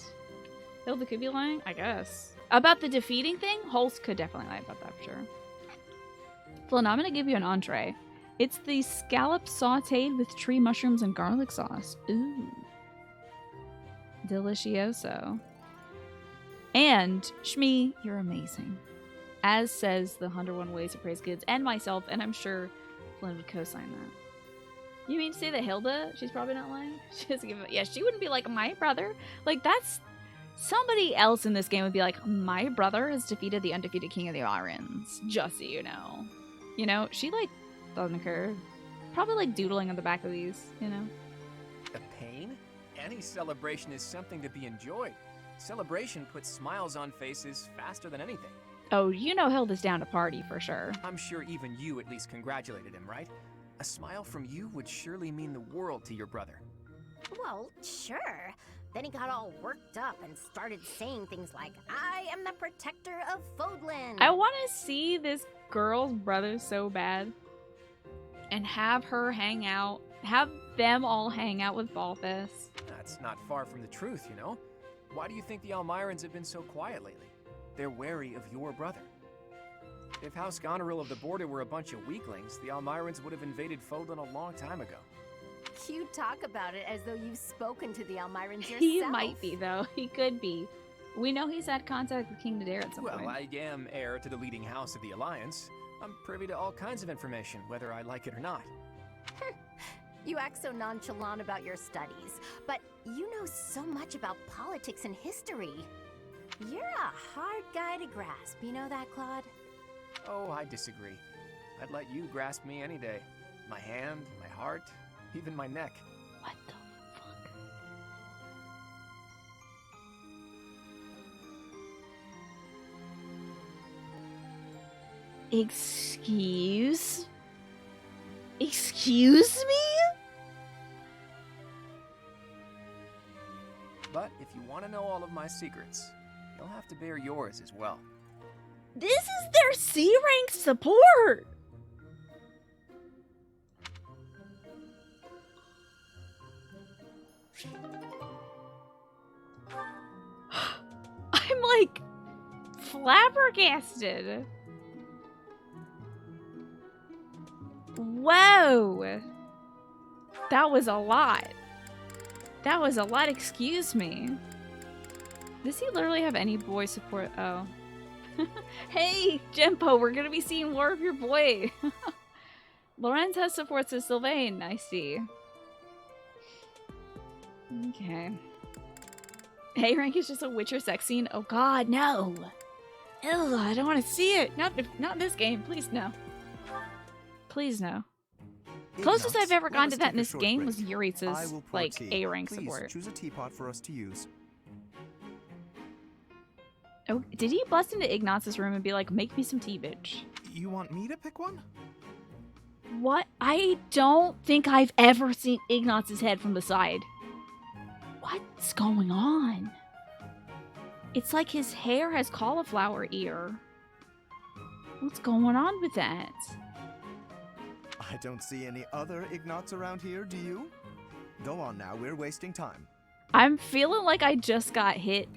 Hilda could be lying? I guess. About the defeating thing? Holst could definitely lie about that for sure. Flynn, I'm gonna give you an entree. It's the scallop sauteed with tree mushrooms and garlic sauce. Ooh. Delicioso. And, Shmi, you're amazing. As says the 101 Ways to Praise Kids and myself, and I'm sure Flynn would co-sign that. You mean to say that Hilda, she's probably not lying? She doesn't give a, yeah, she wouldn't be like, my brother. Like, that's... Somebody else in this game would be like, my brother has defeated the undefeated king of the Irons. Just so you know. You know, she, like, doesn't occur. Probably, like, doodling on the back of these, you know? A pain? Any celebration is something to be enjoyed. Celebration puts smiles on faces faster than anything. Oh, you know Hilda's down to party for sure. I'm sure even you at least congratulated him, right? A smile from you would surely mean the world to your brother. Well, sure. Then he got all worked up and started saying things like, I am the protector of Fodlan. I want to see this girl's brother so bad. And have her hang out. Have them all hang out with Balthus. That's not far from the truth, you know? Why do you think the Almirans have been so quiet lately? They're wary of your brother. If House Goneril of the Border were a bunch of weaklings, the Almirans would have invaded Fodlan a long time ago. You talk about it as though you've spoken to the Almirans yourself. He might be, though. He could be. We know he's had contact with King Nadir at some point. Well, I am heir to the leading house of the Alliance. I'm privy to all kinds of information, whether I like it or not. You act so nonchalant about your studies, but you know so much about politics and history. You're a hard guy to grasp, you know that, Claude? Oh, I disagree. I'd let you grasp me any day. My hand, my heart, even my neck. What the fuck? Excuse me? But if you want to know all of my secrets, you'll have to bear yours as well. This is their C-rank support! I'm like flabbergasted. Whoa! That was a lot. That was a lot, excuse me. Does he literally have any boy support? Oh. Hey, Jempo, we're gonna be seeing more of your boy. Lorenz has supports of Sylvain, I see. Okay. A rank is just a Witcher sex scene. Oh god, no! Ew, I don't want to see it. Not in this game. Please no. Please no. Closest I've ever gone to that in this game was Eurytz's, like, A rank support. Choose a teapot for us to use. Oh, did he bust into Ignaz's room and be like, make me some tea, bitch? You want me to pick one? What? I don't think I've ever seen Ignaz's head from the side. What's going on? It's like his hair has cauliflower ear. What's going on with that? I don't see any other Ignats around here, do you? Go on now, we're wasting time. I'm feeling like I just got hit.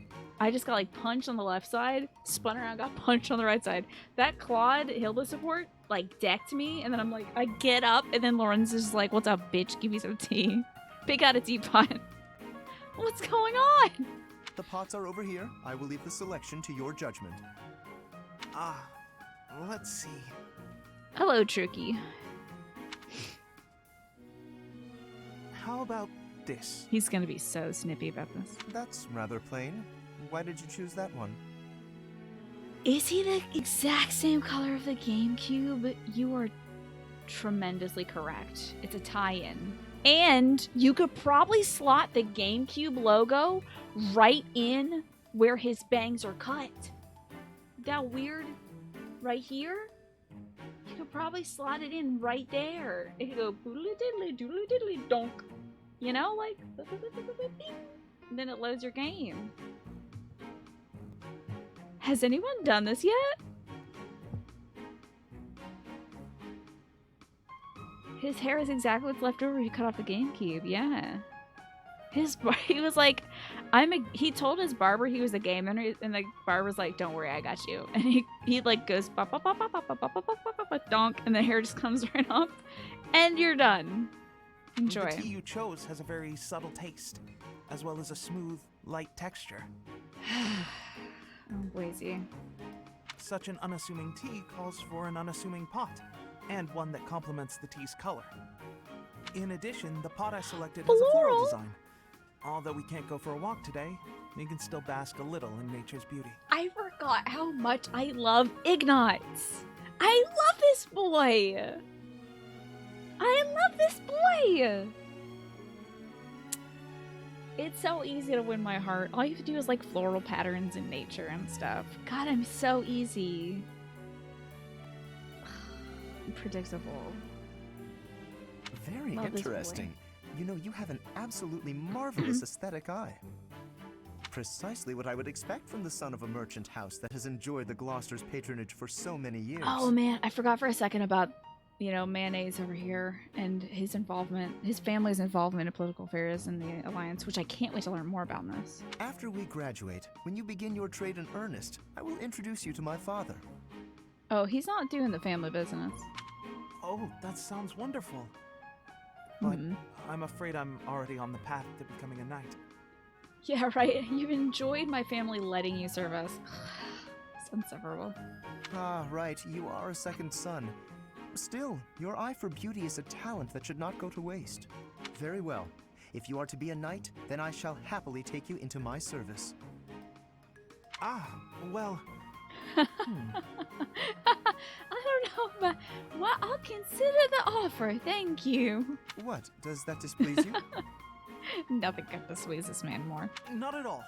I just got like punched on the left side, spun around, got punched on the right side. That Claude Hilda support like decked me, and then I'm like, I get up, and then Lorenz is like, what's up, bitch? Give me some tea. Pick out a teapot. What's going on? The pots are over here. I will leave the selection to your judgment. Let's see. Hello, Tricky. How about this? He's gonna be so snippy about this. That's rather plain. Why did you choose that one? Is he the exact same color of the GameCube? You are tremendously correct. It's a tie-in. And you could probably slot the GameCube logo right in where his bangs are cut. That weird right here? You could probably slot it in right there. It could go doodly diddly doodly diddly donk. You know, like, and then it loads your game. Has anyone done this yet? His hair is exactly what's left over. He cut off the GameCube. Yeah. He was like, he told his barber he was a gamer, and the barber's like, don't worry, I got you. And he like goes bop, bop, bop, bop, bop, bop, bop, bop, bop, bop, donk, and the hair just comes right off, and you're done. Enjoy. The tea you chose has a very subtle taste, as well as a smooth, light texture. Oh, Boise. Such an unassuming tea calls for an unassuming pot, and one that complements the tea's color. In addition, the pot I selected has a floral design. Although we can't go for a walk today, we can still bask a little in nature's beauty. I forgot how much I love Ignatz. I love this boy. I love this boy. It's so easy to win my heart. All you have to do is like floral patterns in nature and stuff. God, I'm so easy. Predictable. Very Love this boy. interesting. You know, you have an absolutely marvelous aesthetic eye. Precisely what I would expect from the son of a merchant house that has enjoyed the Gloucester's patronage for so many years. Oh man, I forgot for a second about, you know, Mayonnaise over here and his involvement, his family's involvement in political affairs and the Alliance, which I can't wait to learn more about in this. After we graduate, when you begin your trade in earnest, I will introduce you to my father. Oh, he's not doing the family business. Oh, that sounds wonderful. But I'm afraid I'm already on the path to becoming a knight. Yeah, right. You've enjoyed my family letting you serve us. It's inseparable. Ah, right. You are a second son. Still, your eye for beauty is a talent that should not go to waste. Very well. If you are to be a knight, then I shall happily take you into my service. Ah, well... I don't know, but well, I'll consider the offer. Thank you. What? Does that displease you? Nothing can displease this man more. Not at all.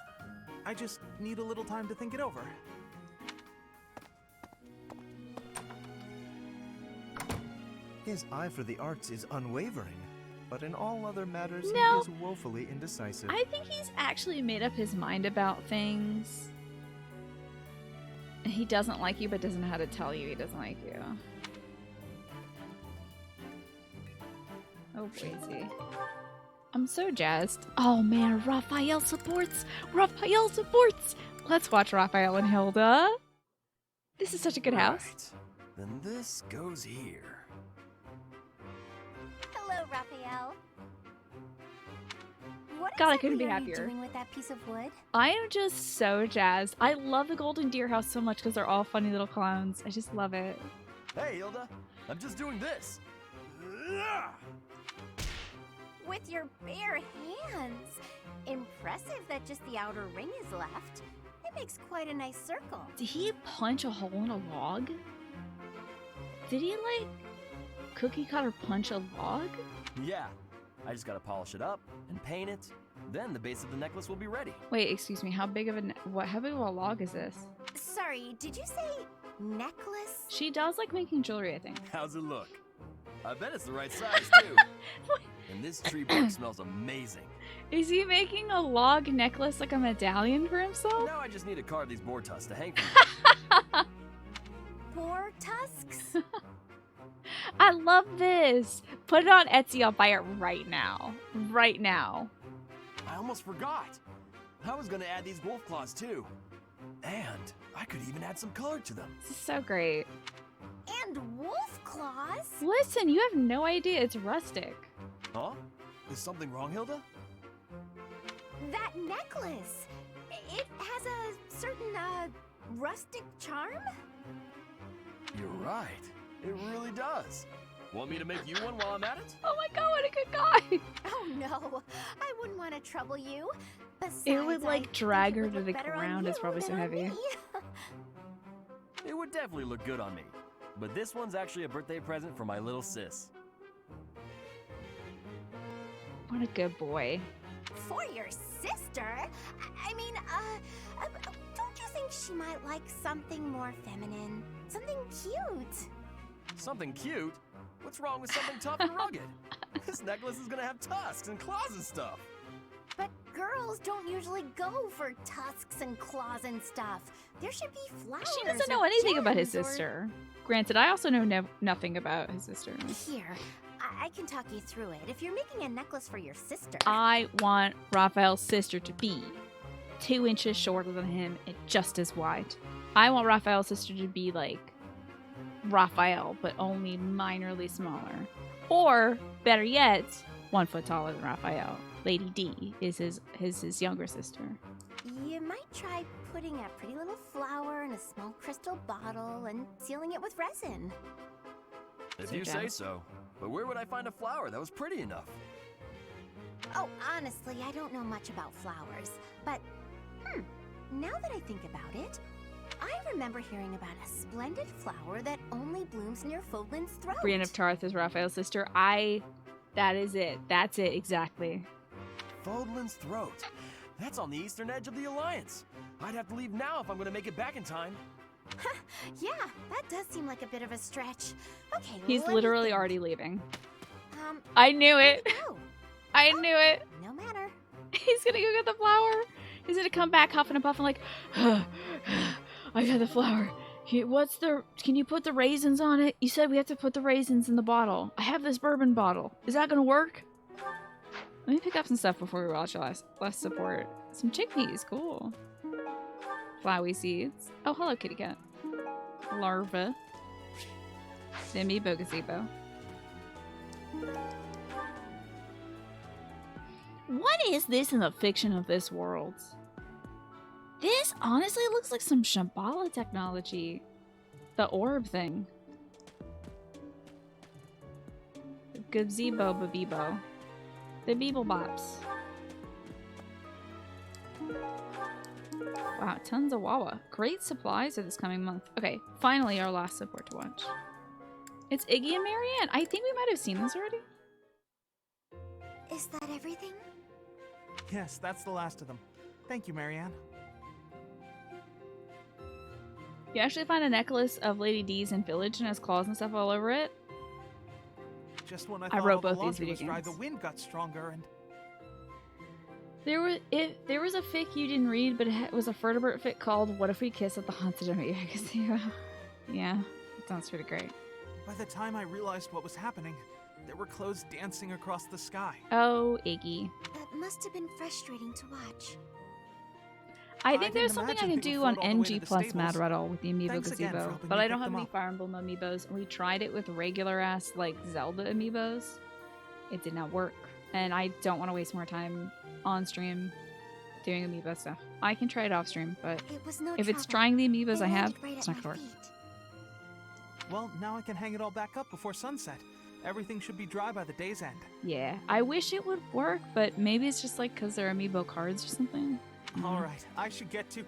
I just need a little time to think it over. His eye for the arts is unwavering, but in all other matters No. he is woefully indecisive. I think he's actually made up his mind about things. He doesn't like you, but doesn't know how to tell you he doesn't like you. Oh, Boise. I'm so jazzed. Oh man, Raphael supports! Raphael supports! Let's watch Raphael and Hilda. This is such a good house. Right. Then this goes here. Hello, Raphael. What God, I exactly couldn't be are happier. you doing with that piece of wood? I am just so jazzed. I love the Golden Deer house so much because they're all funny little clowns. I just love it. Hey, Hilda. I'm just doing this. With your bare hands. Impressive that just the outer ring is left. It makes quite a nice circle. Did he punch a hole in a log? Did he, like, cookie cutter punch a log? Yeah. I just gotta polish it up and paint it. Then the base of the necklace will be ready. Wait, excuse me. How big of a log is this? Sorry, did you say necklace? She does like making jewelry, I think. How's it look? I bet it's the right size, too. And this tree bark smells amazing. Is he making a log necklace like a medallion for himself? Now I just need to carve these boar tusks to hang from. Boar tusks? I love this. Put it on Etsy. I'll buy it right now. Right now. I almost forgot. I was gonna add these wolf claws, too. And I could even add some color to them. This is so great. And wolf claws? Listen, you have no idea. It's rustic. Huh? Is something wrong, Hilda? That necklace. It has a certain, rustic charm? You're right. It really does. Want me to make you one while I'm at it? Oh my god, what a good guy. Oh no, I wouldn't want to trouble you. Besides, It would, like, I think drag it her would to look the better on ground. It's you probably so than on heavy. me. It would definitely look good on me. But this one's actually a birthday present for my little sis. What a good boy. For your sister? I mean, don't you think she might like something more feminine? Something cute? Something cute? What's wrong with something tough and rugged? This necklace is gonna have tusks and claws and stuff. But girls don't usually go for tusks and claws and stuff. There should be flowers. She doesn't know or anything about his gems or- sister. Granted, I also know nothing about his sister. Here, I can talk you through it. If you're making a necklace for your sister. I want Raphael's sister to be 2 inches shorter than him and just as wide. I want Raphael's sister to be like Raphael, but only minorly smaller. Or, better yet, 1 foot taller than Raphael. Lady D is his younger sister. You might try putting a pretty little flower in a small crystal bottle and sealing it with resin. If you say so. But where would I find a flower that was pretty enough? Oh, honestly, I don't know much about flowers. But, now that I think about it, I remember hearing about a splendid flower that only blooms near Fodlan's throat. Brienne of Tarth is Raphael's sister. That is it. That's it, exactly. Fodlan's throat. That's on the eastern edge of the Alliance. I'd have to leave now if I'm gonna make it back in time. Yeah, that does seem like a bit of a stretch. Okay, He's let me literally think. already leaving. I knew it. I knew it. No matter. He's gonna go get the flower. He's gonna come back huffing and puffing like, I got the flower. Can you put the raisins on it? You said we have to put the raisins in the bottle. I have this bourbon bottle. Is that gonna work? Let me pick up some stuff before we watch less support. Some chickpeas, cool. Flowey seeds. Oh, hello, kitty cat. Larva. Amiibo gazebo. What is this in the fiction of this world? This honestly looks like some Shambhala technology. The orb thing. Gazebo babibo. The Beeble Bops. Wow, tons of Wawa. Great supplies for this coming month. Okay, finally our last support to watch. It's Iggy and Marianne. I think we might have seen this already. Is that everything? Yes, that's the last of them. Thank you, Marianne. You actually find a necklace of Lady D's in Village and has claws and stuff all over it. Just when I I thought wrote all the both these laundry video was dry, games. the wind got stronger and... There was a fic you didn't read, but it was a vertebrate fic called "What If We Kiss at the Haunted Amiga Gazebo?" Yeah, that sounds pretty great. By the time I realized what was happening, there were clothes dancing across the sky. Oh, Iggy. That must have been frustrating to watch. I I think didn't there's something I imagine can they do would on float all the way to NG the plus stables. Mad Rattle with the Amiibo Thanks again for Gazebo, helping but me I don't pick have them any up. Fire Emblem amiibos. We tried it with regular ass like Zelda amiibos. It did not work, and I don't want to waste more time on stream doing amiibo stuff. I can try it off stream, but It was no if it's trouble. trying the amiibos They I have, landed right it's at not my gonna work. feet. Well, now I can hang it all back up before sunset. Everything should be dry by the day's end. Yeah, I wish it would work, but maybe it's just like because they're amiibo cards or something. All right, I should get to...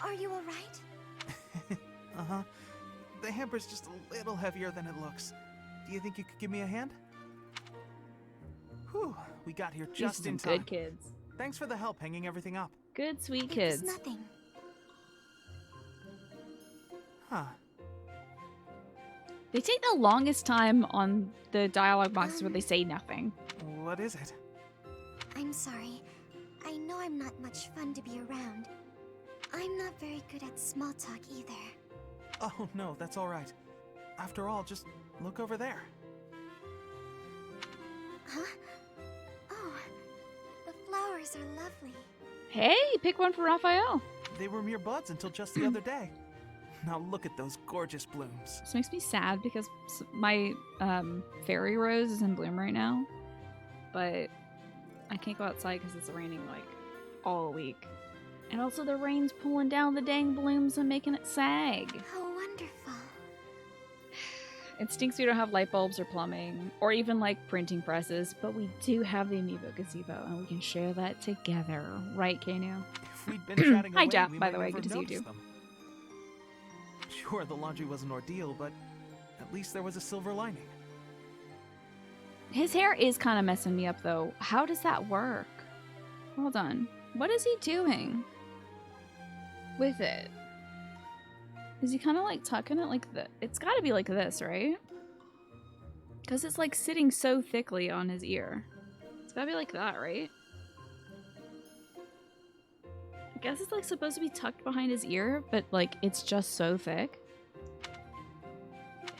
Are you alright? Uh-huh. The hamper's just a little heavier than it looks. Do you think you could give me a hand? Whew, we got here These just are in some time. good kids. Thanks for the help hanging everything up. Good, sweet It kids. was nothing. Huh. They take the longest time on the dialogue boxes where they say nothing. What is it? I'm sorry. I know I'm not much fun to be around. I'm not very good at small talk either. Oh, no, that's all right. After all, just look over there. Huh? Oh, the flowers are lovely. Hey, pick one for Raphael. They were mere buds until just the other day. Now look at those gorgeous blooms. This makes me sad because my fairy rose is in bloom right now, but I can't go outside because it's raining like all week. And also the rain's pulling down the dang blooms and making it sag. How wonderful. It stinks we don't have light bulbs or plumbing or even like printing presses, but we do have the Amiibo Gazebo and we can share that together. Right, Kanu? If we'd been chatting Hi, away, Jeff, we by might the way, never good to see you noticed too. them. Sure, the laundry was an ordeal, but at least there was a silver lining. His hair is kind of messing me up, though. How does that work? Hold on. What is he doing with it? Is he kind of like tucking it like this? It's got to be like this, right? Because it's like sitting so thickly on his ear. It's got to be like that, right? I guess it's like supposed to be tucked behind his ear, but like it's just so thick.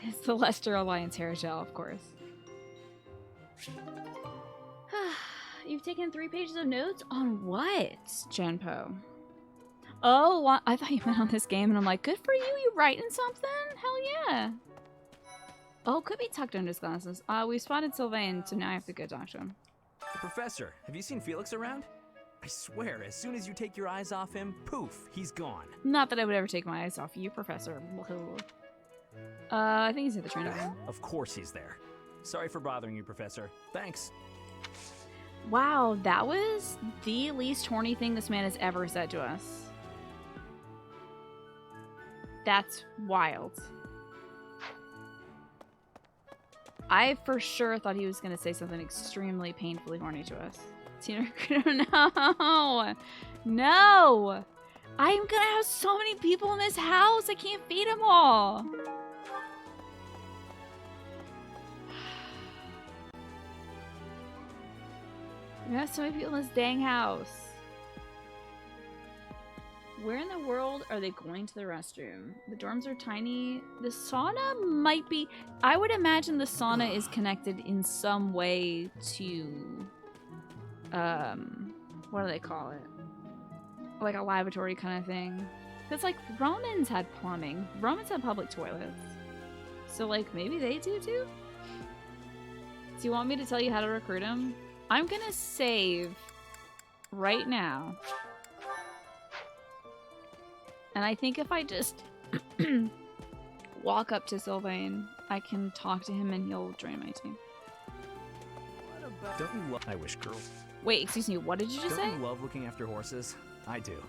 It's the Lester Alliance hair gel, of course. You've taken 3 pages of notes? On what, Genpo? Oh, I thought you meant on this game, and I'm like, good for you, you writing something? Hell yeah. Oh, could be tucked under his glasses. We spotted Sylvain, so now I have to go talk to him. Professor, have you seen Felix around? I swear, as soon as you take your eyes off him, poof, he's gone. Not that I would ever take my eyes off you, Professor. I think he's at the train room. Of course he's there. Sorry for bothering you, Professor. Thanks. Wow, that was the least horny thing this man has ever said to us. That's wild. I for sure thought he was going to say something extremely painfully horny to us. No! No! I'm going to have so many people in this house. I can't feed them all. We have so many people in this dang house. Where in the world are they going to the restroom? The dorms are tiny. The sauna might be... I would imagine the sauna is connected in some way to... what do they call it? Like a lavatory kind of thing. Because, like, Romans had plumbing. Romans had public toilets. So, like, maybe they do, too? Do you want me to tell you how to recruit them? I'm gonna save right now. And I think if I just walk up to Sylvain, I can talk to him and he'll join my team. What about... Don't you love... I wish girls... Wait, excuse me, what did you just say? Don't you love looking after horses? I do.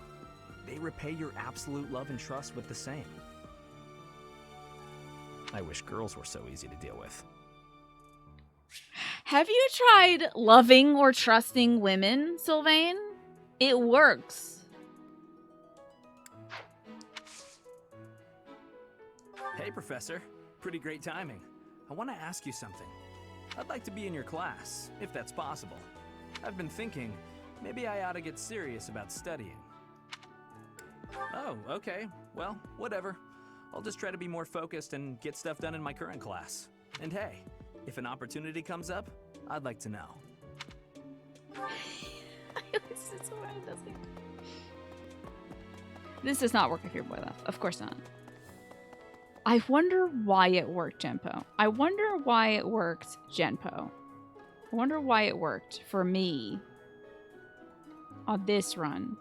They repay your absolute love and trust with the same. I wish girls were so easy to deal with. Have you tried loving or trusting women, Sylvain? It works. Hey, Professor. Pretty great timing. I want to ask you something. I'd like to be in your class, if that's possible. I've been thinking, maybe I ought to get serious about studying. Oh, okay. Well, whatever. I'll just try to be more focused and get stuff done in my current class. And hey, if an opportunity comes up, I'd like to know. This does not work if your boy left. Of course not. I wonder why it worked, Genpo. I wonder why it worked, Genpo. I wonder why it worked for me on this run,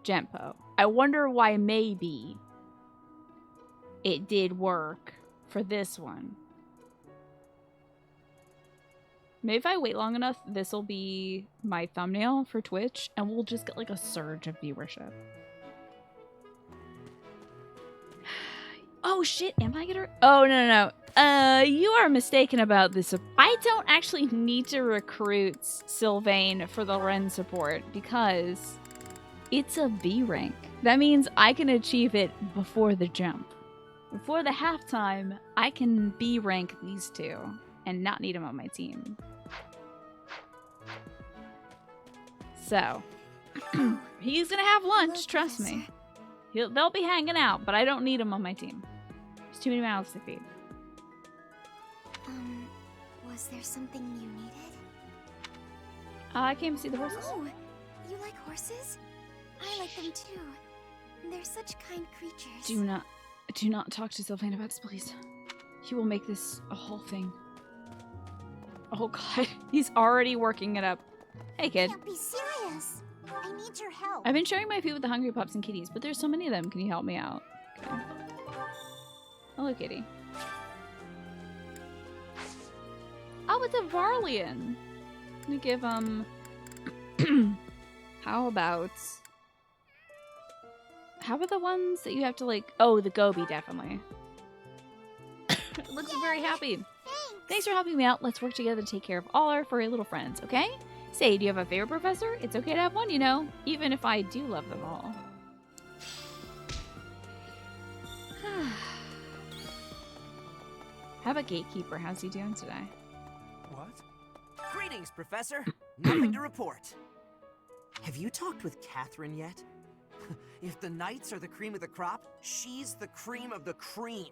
Genpo. I wonder why maybe it did work for this one. Maybe if I wait long enough, this will be my thumbnail for Twitch, and we'll just get like a surge of viewership. Oh shit, am I gonna... Oh, no. You are mistaken about this. I don't actually need to recruit Sylvain for the Ren support because it's a B rank. That means I can achieve it before the jump. Before the halftime, I can B rank these two and not need them on my team. So, he's gonna have lunch, trust me. They'll be hanging out, but I don't need them on my team. There's too many mouths to feed. Was there something you needed? I came to see the horses. Oh, you like horses? I like them too. They're such kind creatures. Do not talk to Sylvain about this, please. He will make this a whole thing. Oh god, he's already working it up. Hey kid. Can't be serious. I need your help. I've been sharing my food with the hungry pups and kitties, but there's so many of them. Can you help me out? Okay. Hello, kitty. Oh, it's a Varlian. I'm gonna give How about the ones that you have to like? Oh, the Gobi definitely. It looks very happy. Thanks for helping me out. Let's work together to take care of all our furry little friends, okay? Say, do you have a favorite professor? It's okay to have one, you know, even if I do love them all. How about Gatekeeper? How's he doing today? What? Greetings, Professor. Nothing to report. Have you talked with Catherine yet? If the knights are the cream of the crop, she's the cream of the cream.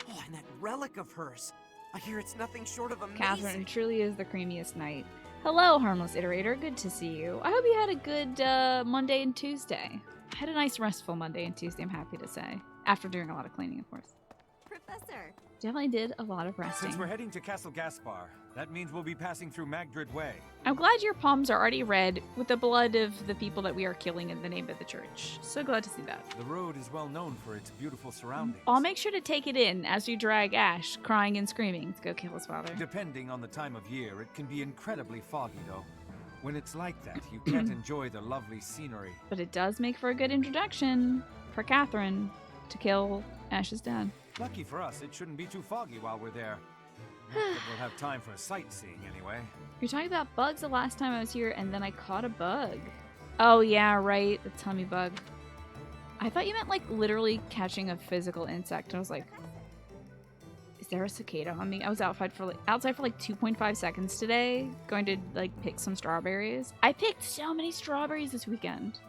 Oh, and that relic of hers. I hear it's nothing short of amazing. Catherine truly is the creamiest knight. Hello, harmless iterator. Good to see you. I hope you had a good Monday and Tuesday. I had a nice restful Monday and Tuesday, I'm happy to say. After doing a lot of cleaning, of course. Professor. Definitely did a lot of resting. Since we're heading to Castle Gaspar, that means we'll be passing through Magdrid Way. I'm glad your palms are already red with the blood of the people that we are killing in the name of the church. So glad to see that. The road is well known for its beautiful surroundings. I'll make sure to take it in as you drag Ash, crying and screaming, to go kill his father. Depending on the time of year, it can be incredibly foggy, though. When it's like that, you can't enjoy the lovely scenery. But it does make for a good introduction for Catherine to kill Ash's dad. Lucky for us, it shouldn't be too foggy while we're there. Not that we'll have time for sightseeing anyway. You're talking about bugs the last time I was here, and then I caught a bug. Oh yeah, right, the tummy bug. I thought you meant like literally catching a physical insect. I was like, is there a cicada on me? I was outside for like 2.5 seconds today, going to like pick some strawberries. I picked so many strawberries this weekend.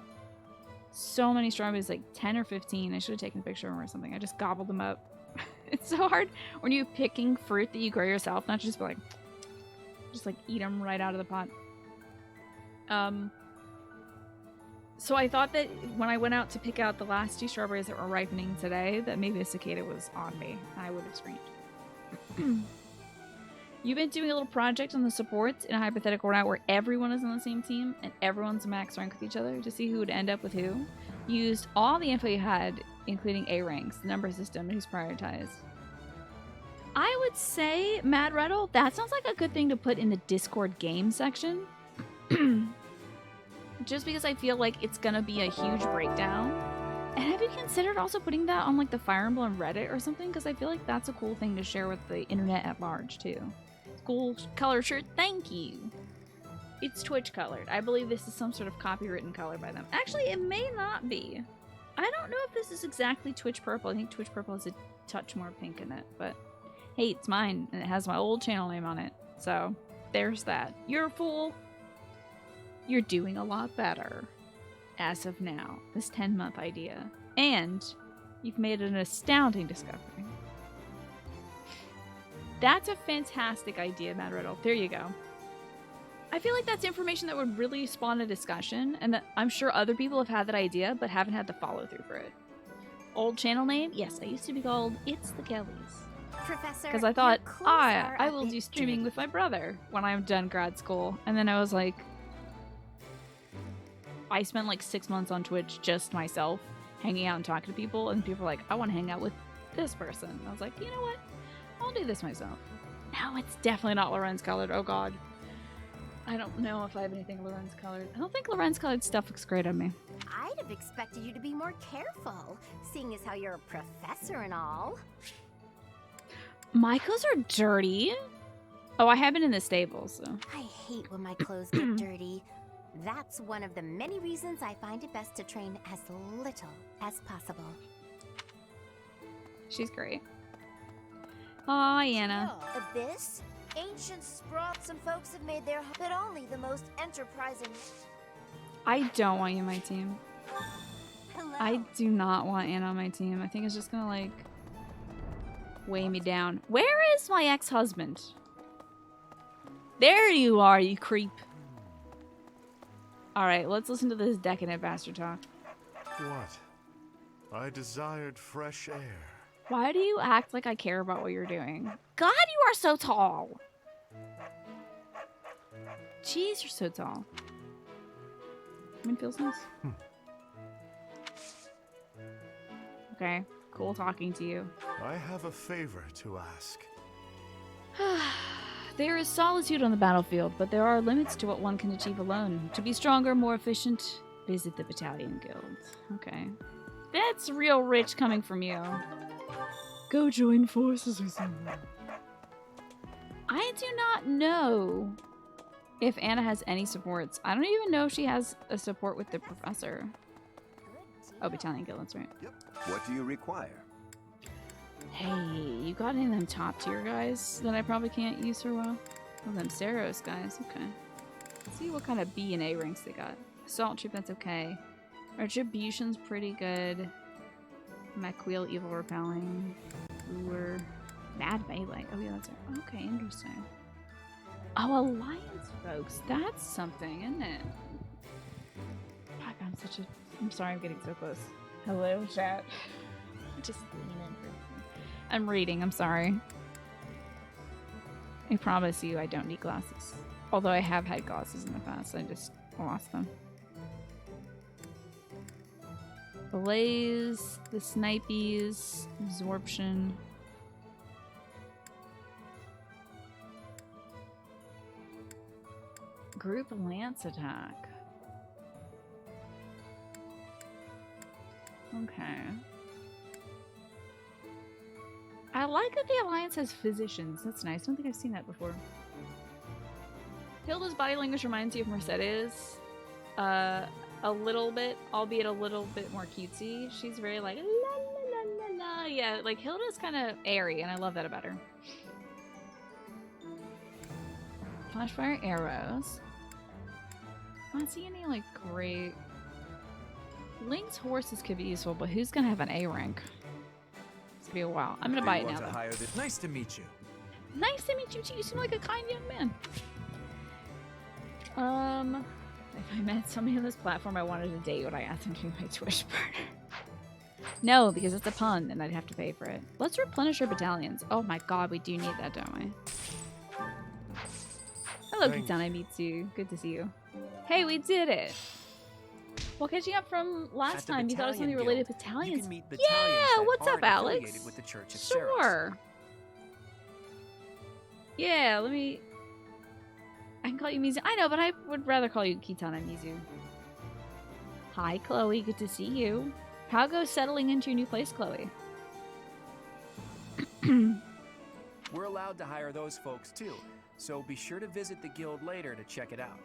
So many strawberries, like 10 or 15. I should have taken a picture of them or something. I just gobbled them up. It's so hard when you're picking fruit that you grow yourself, not just be like, just like eat them right out of the pot. So I thought that when I went out to pick out the last 2 strawberries that were ripening today, that maybe a cicada was on me. I would have screamed. You've been doing a little project on the supports in a hypothetical route where everyone is on the same team and everyone's max rank with each other to see who would end up with who. You used all the info you had, including A ranks, the number system, and who's prioritized. I would say, Mad Rattle, that sounds like a good thing to put in the Discord game section. Just because I feel like it's gonna be a huge breakdown. And have you considered also putting that on like the Fire Emblem Reddit or something? Because I feel like that's a cool thing to share with the internet at large too. Cool color shirt, thank you. It's Twitch colored. I believe this is some sort of copywritten color by them. Actually, it may not be. I don't know if this is exactly Twitch purple. I think Twitch purple has a touch more pink in it, but hey, it's mine and it has my old channel name on it. So there's that. You're a fool. You're doing a lot better as of now, this 10-month idea. And you've made an astounding discovery. That's a fantastic idea, Mad Riddle. There you go. I feel like that's information that would really spawn a discussion, and that I'm sure other people have had that idea, but haven't had the follow-through for it. Old channel name? Yes, I used to be called It's the Kellys. Professor, because I thought, your clothes are I a will bit do streaming dirty. with my brother when I'm done grad school. And then I was like, I spent like 6 months on Twitch just myself, hanging out and talking to people, and people were like, I want to hang out with this person. And I was like, you know what? I'll do this myself. No, it's definitely not Lorenz colored. Oh god. I don't know if I have anything Lorenz colored. I don't think Lorenz colored stuff looks great on me. I'd have expected you to be more careful, seeing as how you're a professor and all. My clothes are dirty. Oh, I have been in the stable, so. I hate when my clothes get dirty. That's one of the many reasons I find it best to train as little as possible. She's great. Aw, Anna. Abyss? Ancient sprouts and folks have made their home, but only the most enterprising. I don't want you on my team. Hello. I do not want Anna on my team. I think it's just gonna, like, weigh me down. Where is my ex-husband? There you are, you creep. Alright, let's listen to this decadent bastard talk. What? I desired fresh air. Why do you act like I care about what you're doing? God, you are so tall! Jeez, you're so tall. I mean, it feels nice. Okay, cool talking to you. I have a favor to ask. There is solitude on the battlefield, but there are limits to what one can achieve alone. To be stronger, more efficient, visit the Battalion Guild. Okay. That's real rich coming from you. Go join forces with someone. I do not know if Anna has any supports. I don't even know if she has a support with the professor. Oh, Battalion Guild, that's right. Yep. What do you require? Hey, you got any of them top tier guys that I probably can't use for well? Oh, them Saros guys, okay. Let's see what kind of B and A ranks they got. Assault troop, that's okay. Retribution's pretty good. Macqueel, evil repelling. Lure. Mad melee. Oh yeah, that's it. Okay, interesting. Oh, alliance folks. That's something, isn't it? Fuck, I'm sorry I'm getting so close. Hello, chat. Just lean in for a second. I'm reading, I'm sorry. I promise you I don't need glasses. Although I have had glasses in the past, I just lost them. Blaze, the Snipies, Absorption. Group Lance Attack. Okay. I like that the Alliance has physicians. That's nice. I don't think I've seen that before. Hilda's body language reminds you of Mercedes. A little bit, albeit a little bit more cutesy. She's very like, la la la la la. Yeah, like Hilda's kind of airy, and I love that about her. Flashfire arrows. I don't see any like great. Link's horses could be useful, but who's gonna have an A rank? It's gonna be a while. I'm gonna buy it now. Nice to meet you. Nice to meet you too. You seem like a kind young man. If I met somebody on this platform I wanted to date, would I ask them to be my Twitch partner? No, because it's a pun and I'd have to pay for it. Let's replenish our battalions. Oh my god, we do need that, don't we? Hello, Kitana Mitsu. Good to see you. Hey, we did it! Well, catching up from last time, you thought it was something related to battalions. Yeah, what's up, Alex? With the Church of Sure. Yeah, let me... I can call you Mizu. I know, but I would rather call you Kitana Mizu. Hi, Chloe. Good to see you. How goes settling into your new place, Chloe? We're allowed to hire those folks too, so be sure to visit the guild later to check it out.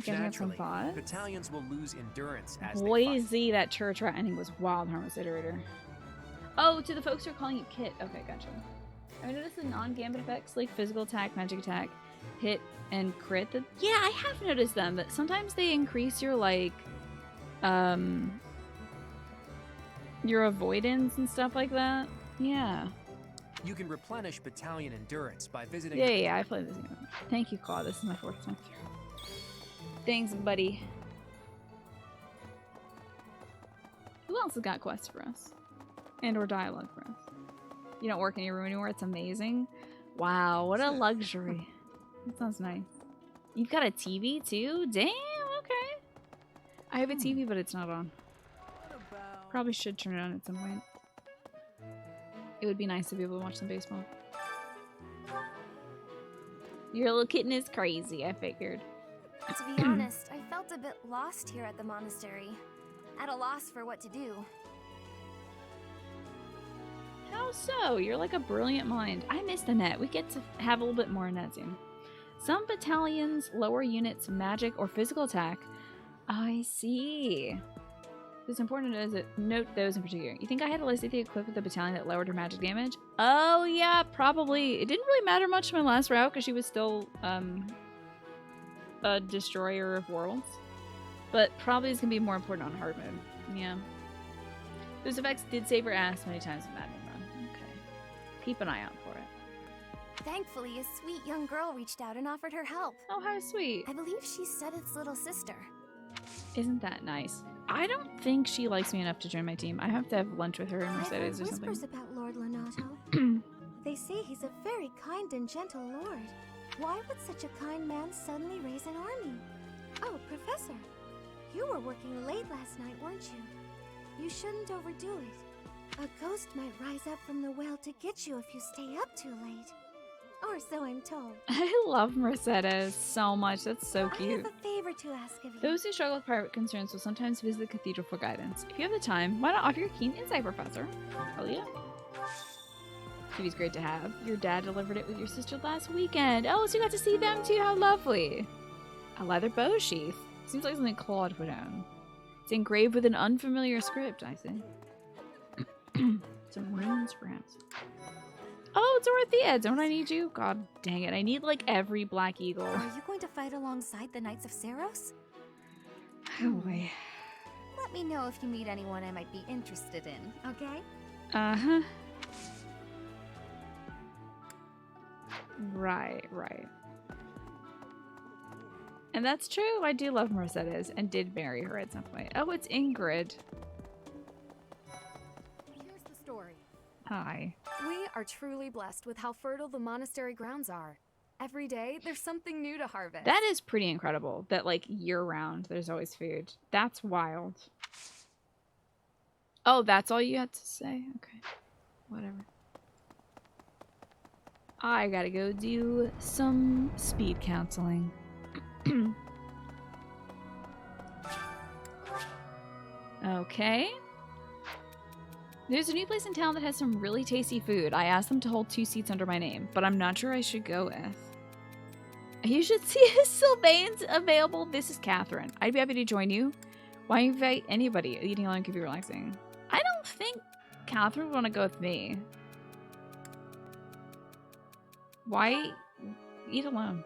Naturally, battalions will lose endurance as they Boise, that church rat ending was wild, harmless iterator. Oh, to the folks who are calling you Kit. Okay, gotcha. I noticed the non-gambit effects like physical attack, magic attack, hit, and crit. Yeah, I have noticed them, but sometimes they increase your like, your avoidance and stuff like that. Yeah. You can replenish battalion endurance by visiting. Yeah, I played this game. Thank you, Claw. This is my 4th time through. Thanks, buddy. Who else has got quests for us? And or dialogue for us? You don't work in your room anymore? It's amazing. Wow, what a luxury. That sounds nice. You've got a TV too? Damn, okay. I have a TV, but it's not on. Probably should turn it on at some point. It would be nice to be able to watch some baseball. Your little kitten is crazy, I figured. To be honest, I felt a bit lost here at the monastery. At a loss for what to do. How so? You're like a brilliant mind. I miss the net. We get to have a little bit more in that soon. Some battalions lower units magic or physical attack. I see. It's important to note those in particular. You think I had Lysithea equipped with a battalion that lowered her magic damage? Oh yeah, probably. It didn't really matter much in my last route because she was still a destroyer of worlds. But probably it's gonna be more important on hard mode. Yeah. Those effects did save her ass many times in Maddening Run. Okay. Keep an eye out for it. Thankfully, a sweet young girl reached out and offered her help. Oh, how sweet. I believe she's Sedith's little sister. Isn't that nice? I don't think she likes me enough to join my team. I have to have lunch with her in Mercedes or something. I've heard whispers about Lord Lonato. They say he's a very kind and gentle lord. Why would such a kind man suddenly raise an army? Oh, Professor, you were working late last night, weren't you? You shouldn't overdo it. A ghost might rise up from the well to get you if you stay up too late. Or so I'm told. I love Mercedes so much. That's so cute. I have a favor to ask of you. Those who struggle with private concerns will sometimes visit the cathedral for guidance. If you have the time, why not offer your keen insight, Professor? Oh yeah. Cuties great to have. Your dad delivered it with your sister last weekend. Oh, so you got to see them too. How lovely. A leather bow sheath. Seems like something Claude put on. It's engraved with an unfamiliar script, I think. Some runes, perhaps. Oh, Dorothea, don't I need you? God dang it. I need, like, every Black Eagle. Are you going to fight alongside the Knights of Saros? Oh, boy. Let me know if you meet anyone I might be interested in, okay? Uh-huh. Right. And that's true. I do love Mercedes and did marry her at some point. Oh, it's Ingrid. Here's the story. Hi. We are truly blessed with how fertile the monastery grounds are. Every day, there's something new to harvest. That is pretty incredible that, like, year-round there's always food. That's wild. Oh, that's all you had to say? Okay. Whatever. I gotta go do some speed counseling. Okay. There's a new place in town that has some really tasty food. I asked them to hold 2 seats under my name, but I'm not sure I should go with. You should see if Sylvain's available. This is Catherine. I'd be happy to join you. Why invite anybody? Eating alone could be relaxing. I don't think Catherine would want to go with me. Why eat alone?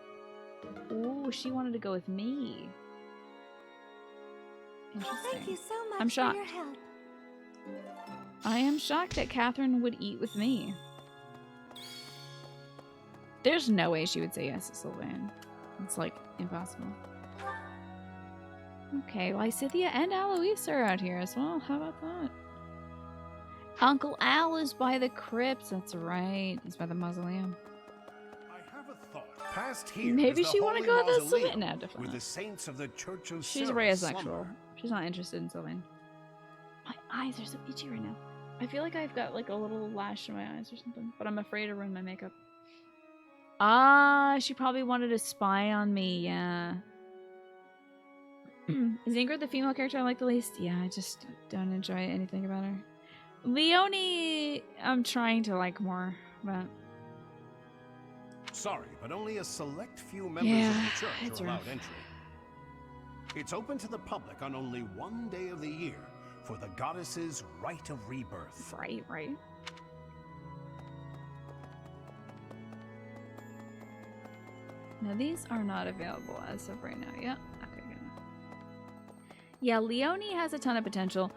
Oh, she wanted to go with me. Interesting. Thank you so much I'm shocked. for your help. I am shocked that Catherine would eat with me. There's no way she would say yes to Sylvain. It's like impossible. Okay, Lysithea and Alois are out here as well. How about that? Uncle Al is by the crypt. That's right. He's by the mausoleum. Past here Maybe is the she want to holy go with the mausoleum Sylvain. No, definitely with not. the saints of the Church of She's Ceres very asexual. slumber. She's not interested in Sylvain. My eyes are so itchy right now. I feel like I've got like a little lash in my eyes or something, but I'm afraid to ruin my makeup. Ah, she probably wanted to spy on me, yeah. Is Ingrid the female character I like the least? Yeah, I just don't enjoy anything about her. Leonie, I'm trying to like more, but... Sorry, but only a select few members of the church are allowed entry. It's open to the public on only one day of the year for the goddess's rite of rebirth. Right. Now these are not available as of right now. Yeah, okay, good. Yeah, Leonie has a ton of potential.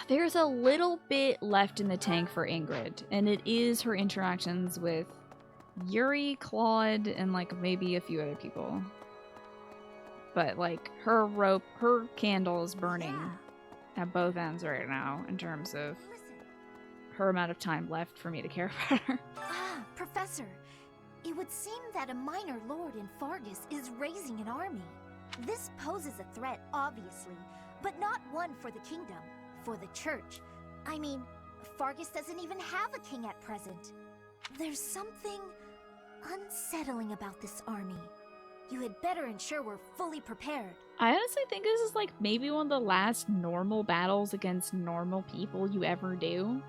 There's a little bit left in the tank for Ingrid, and it is her interactions with Yuri, Claude, and like maybe a few other people. But like her candle is burning at both ends right now in terms of her amount of time left for me to care about her. Ah, Professor. It would seem that a minor lord in Fargus is raising an army. This poses a threat, obviously, but not one for the kingdom, for the church. I mean, Fargus doesn't even have a king at present. There's something unsettling about this army. You had better ensure we're fully prepared. I honestly think this is like maybe one of the last normal battles against normal people you ever do.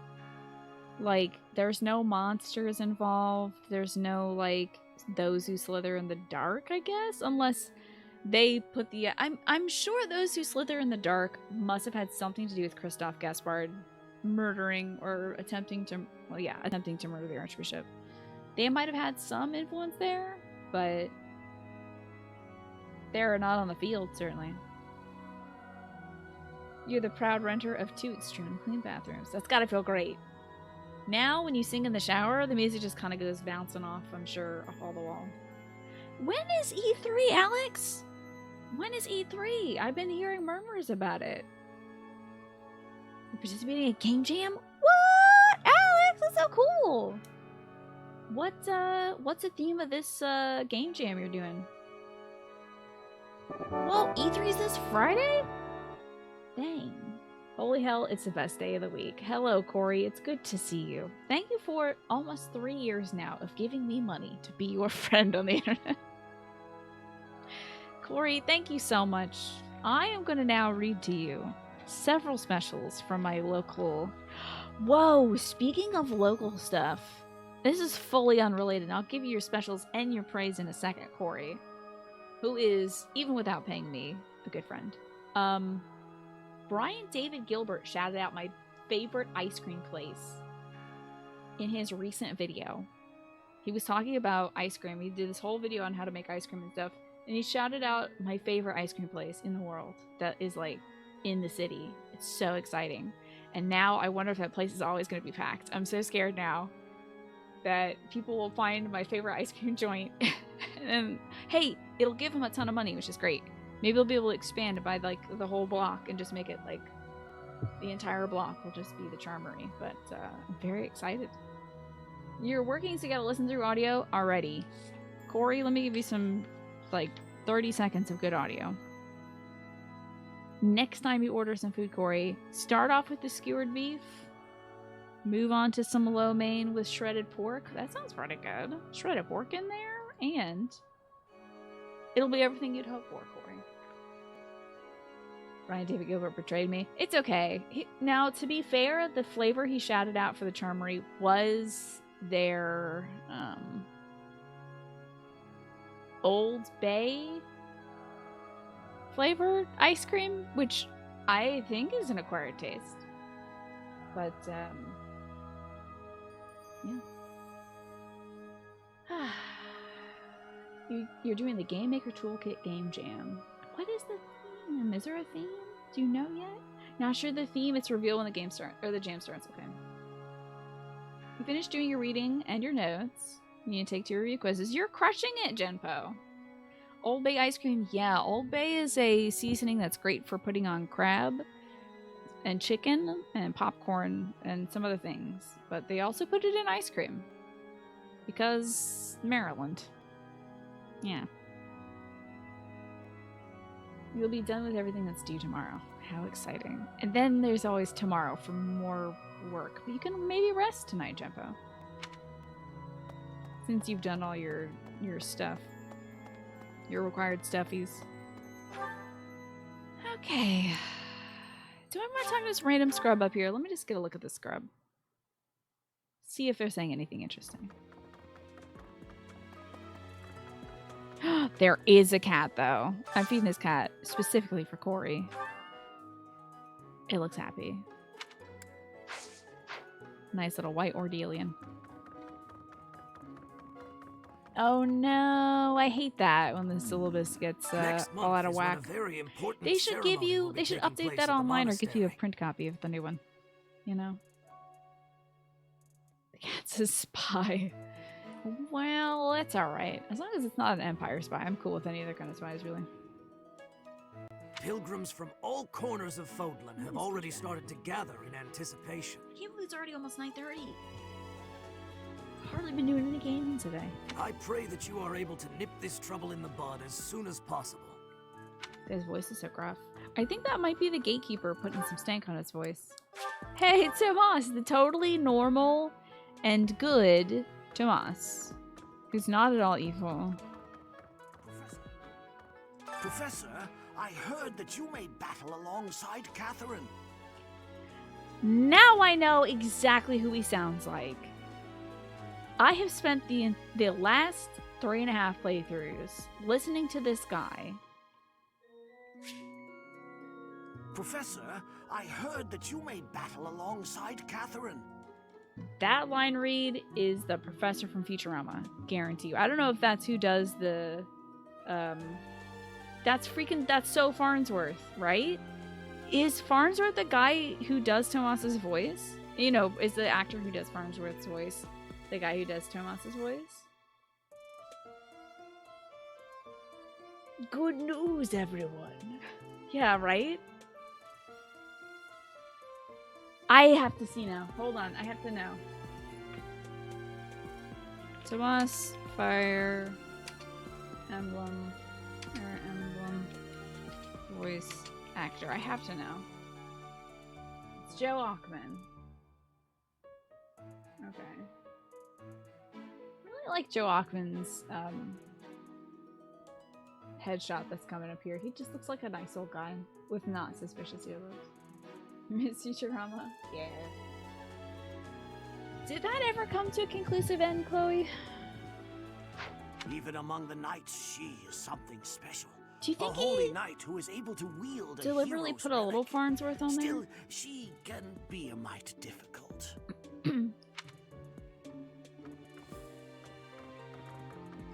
Like, there's no monsters involved. There's no, like, those who slither in the dark, I guess. Unless they put the... I'm sure those who slither in the dark must have had something to do with Christophe Gaspard murdering or attempting to... Well, yeah, attempting to murder the Archbishop. They might have had some influence there, but... they're not on the field, certainly. You're the proud renter of 2 extremely clean bathrooms. That's gotta feel great. Now, when you sing in the shower, the music just kind of goes bouncing off, I'm sure, off all the wall. When is E3, Alex? When is E3? I've been hearing murmurs about it. You're participating in a game jam? What? Alex, that's so cool! What's the theme of this game jam you're doing? Whoa, E3's this Friday? Dang. Holy hell, it's the best day of the week. Hello, Corey. It's good to see you. Thank you for almost 3 years now of giving me money to be your friend on the internet. Corey, thank you so much. I am going to now read to you several specials from my local... Whoa, speaking of local stuff, this is fully unrelated. I'll give you your specials and your praise in a second, Corey, who is, even without paying me, a good friend. Brian David Gilbert shouted out my favorite ice cream place in his recent video. He was talking about ice cream. He did this whole video on how to make ice cream and stuff, and he shouted out my favorite ice cream place in the world that is, like, in the city. It's so exciting. And now I wonder if that place is always going to be packed. I'm so scared now that people will find my favorite ice cream joint. And, hey, it'll give him a ton of money, which is great. Maybe he'll be able to expand and buy, like, the whole block and just make it, like, the entire block will just be the Charmery. But I'm very excited. You're working so you gotta listen through audio already. Corey, let me give you some, like, 30 seconds of good audio. Next time you order some food, Corey, start off with the skewered beef. Move on to some lo mein with shredded pork. That sounds pretty good. Shredded pork in there, and it'll be everything you'd hope for, Corey. Brian David Gilbert betrayed me. It's okay. Now, to be fair, the flavor he shouted out for the Charmery was their Old Bay flavored ice cream, which I think is an acquired taste. But, yeah. You're doing the Game Maker Toolkit Game Jam. What is the theme? Is there a theme? Do you know yet? Not sure the theme. It's revealed when the game starts, or the jam starts. Okay. You finished doing your reading and your notes. You need to take 2 review quizzes. You're crushing it, Genpo. Old Bay ice cream. Yeah, Old Bay is a seasoning that's great for putting on crab and chicken and popcorn and some other things. But they also put it in ice cream. Because Maryland. Yeah. You'll be done with everything that's due tomorrow. How exciting. And then there's always tomorrow for more work. But you can maybe rest tonight, Genpo. Since you've done all your stuff. Your required stuffies. Okay. Do I have more time to this random scrub up here? Let me just get a look at this scrub. See if they're saying anything interesting. There is a cat, though. I'm feeding this cat specifically for Corey. It looks happy. Nice little white Ordelian. Oh no, I hate that when the syllabus gets all out of whack. They should give you, they should update that online or give you a print copy of the new one. You know? The cat's a spy. Well, that's alright. As long as it's not an Empire spy, I'm cool with any other kind of spies, really. Pilgrims from all corners of Fodlan have already started to gather in anticipation. I can't believe it's already almost 9:30. Hardly been doing any gaming today. I pray that you are able to nip this trouble in the bud as soon as possible. His voice is so gruff. I think that might be the gatekeeper putting some stank on his voice. Hey, it's Tomas, the totally normal and good Tomas, who's not at all evil. Professor, I heard that you may battle alongside Catherine. Now I know exactly who he sounds like. I have spent the last 3.5 playthroughs listening to this guy. Professor, I heard that you may battle alongside Catherine. That line read is the professor from Futurama. Guarantee you. I don't know if that's who does the... that's so Farnsworth, right? Is Farnsworth the guy who does Tomas's voice? You know, is the actor who does Farnsworth's voice the guy who does Tomas's voice? Good news, everyone. Yeah, right? I have to see now. Hold on, I have to know. Tomas, Fire, Emblem, voice actor. I have to know. It's Joe Ockman. Okay. I really like Joe Ockman's headshot that's coming up here. He just looks like a nice old guy with not suspicious earlobes. Miss Futurama. Yeah. Did that ever come to a conclusive end, Chloe? Even among the knights, she is something special. Do you think a holy knight who is able to wield a deliberately hero's put a little relic. Farnsworth on there? Still, she can be a mite difficult.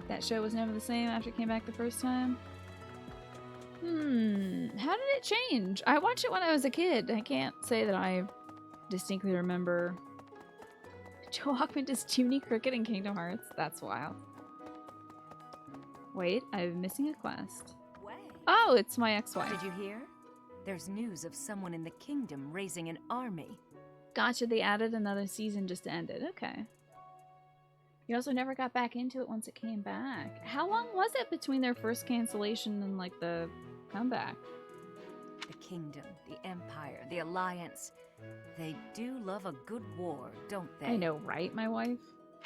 That show was never the same after it came back the first time? How did it change? I watched it when I was a kid. I can't say that I distinctly remember. Joe Hockman does Junie Cricket in Kingdom Hearts? That's wild. Wait, I'm missing a quest. Oh, it's my ex-wife. Did you hear? There's news of someone in the kingdom raising an army. Gotcha, they added another season just to end it. Okay. You also never got back into it once it came back. How long was it between their first cancellation and, like, the comeback? The kingdom, the empire, the alliance. They do love a good war, don't they? I know, right, my wife?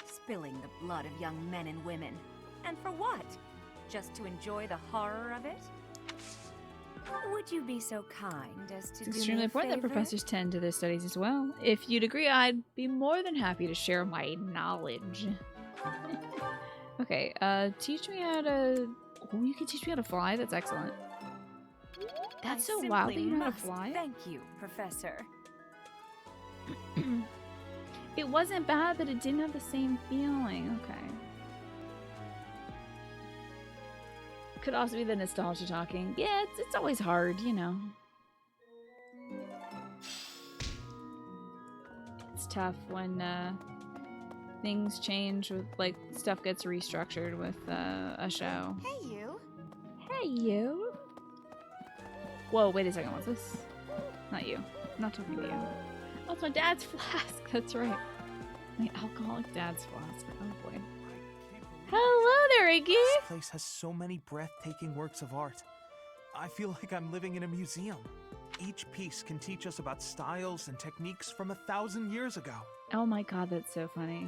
Spilling the blood of young men and women. And for what? Just to enjoy the horror of it? Would you be so kind as to It's do me extremely a important that favor? professors tend to their studies as well. If you'd agree, I'd be more than happy to share my knowledge. Okay, teach me how to... Oh, you can teach me how to fly? That's excellent. That's so wild that you know how to fly. Thank you, Professor. It wasn't bad, but it didn't have the same feeling. Okay. Could also be the nostalgia talking. Yeah, it's always hard, you know. It's tough when things change with, like, stuff gets restructured with a show. Hey, you. Hey, you. Whoa, wait a second. What's this? Not you. I'm not talking to you. Oh, it's my dad's flask. That's right. My alcoholic dad's flask. Oh, boy. Hello there, Iggy! This place has so many breathtaking works of art. I feel like I'm living in a museum. Each piece can teach us about styles and techniques from 1,000 years ago. Oh my god, that's so funny.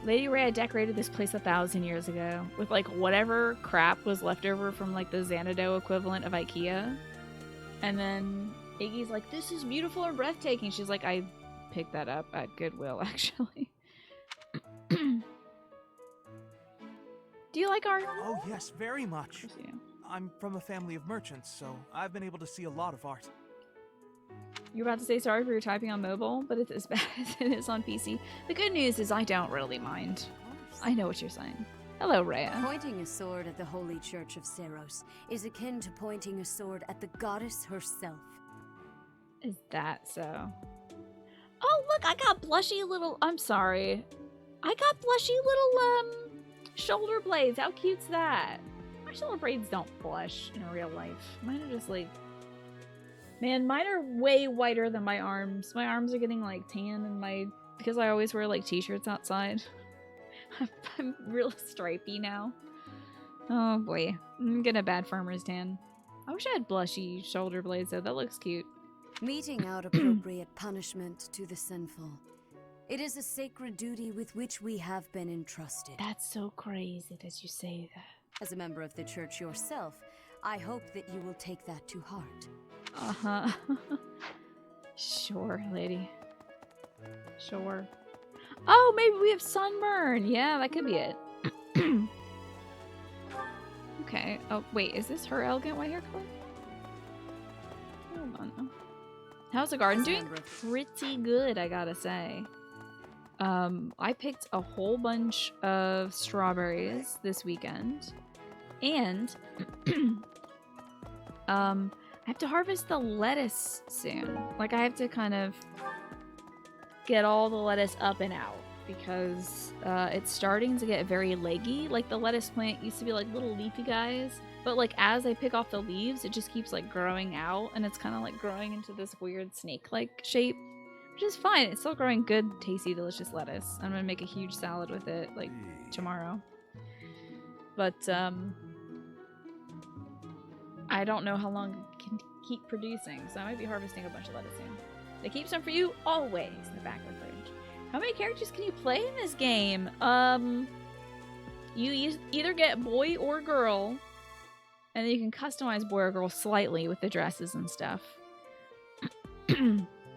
Lady Rhea decorated this place 1,000 years ago with, like, whatever crap was left over from, like, the Xanadu equivalent of IKEA. And then Iggy's like, this is beautiful and breathtaking. She's like, I picked that up at Goodwill, actually. Do you like art? Oh yes, very much. I'm from a family of merchants, so I've been able to see a lot of art. You're about to say sorry for your typing on mobile, but it's as bad as it is on PC. The good news is I don't really mind. I know what you're saying. Hello, Rhea. Pointing a sword at the Holy Church of Seros is akin to pointing a sword at the goddess herself. Is that so? Oh, look, I got blushy little... I'm sorry. I got blushy little, shoulder blades. How cute's that? My shoulder blades don't blush in real life. Mine are just like... Man, mine are way whiter than my arms. My arms are getting, like, tan and my... Because I always wear, like, t-shirts outside. I'm real stripey now. Oh, boy. I'm getting a bad farmer's tan. I wish I had blushy shoulder blades, though. That looks cute. Meting out appropriate punishment to the sinful. It is a sacred duty with which we have been entrusted. That's so crazy that you say that. As a member of the church yourself, I hope that you will take that to heart. Uh-huh. Sure, lady. Sure. Oh, maybe we have sunburn. Yeah, that could be it. Okay. Oh, wait. Is this her elegant white hair color? Hold on. How's the garden doing? Pretty good, I gotta say. I picked a whole bunch of strawberries this weekend. And I have to harvest the lettuce soon. Like, I have to kind of get all the lettuce up and out because it's starting to get very leggy. Like, the lettuce plant used to be like little leafy guys, but like as I pick off the leaves, it just keeps like growing out, and it's kind of like growing into this weird snake-like shape, which is fine. It's still growing good, tasty, delicious lettuce. I'm gonna make a huge salad with it like tomorrow. But I don't know how long it can keep producing, so I might be harvesting a bunch of lettuce soon. They keep some for you always in the back of the fridge. How many characters can you play in this game? You either get boy or girl, and then you can customize boy or girl slightly with the dresses and stuff.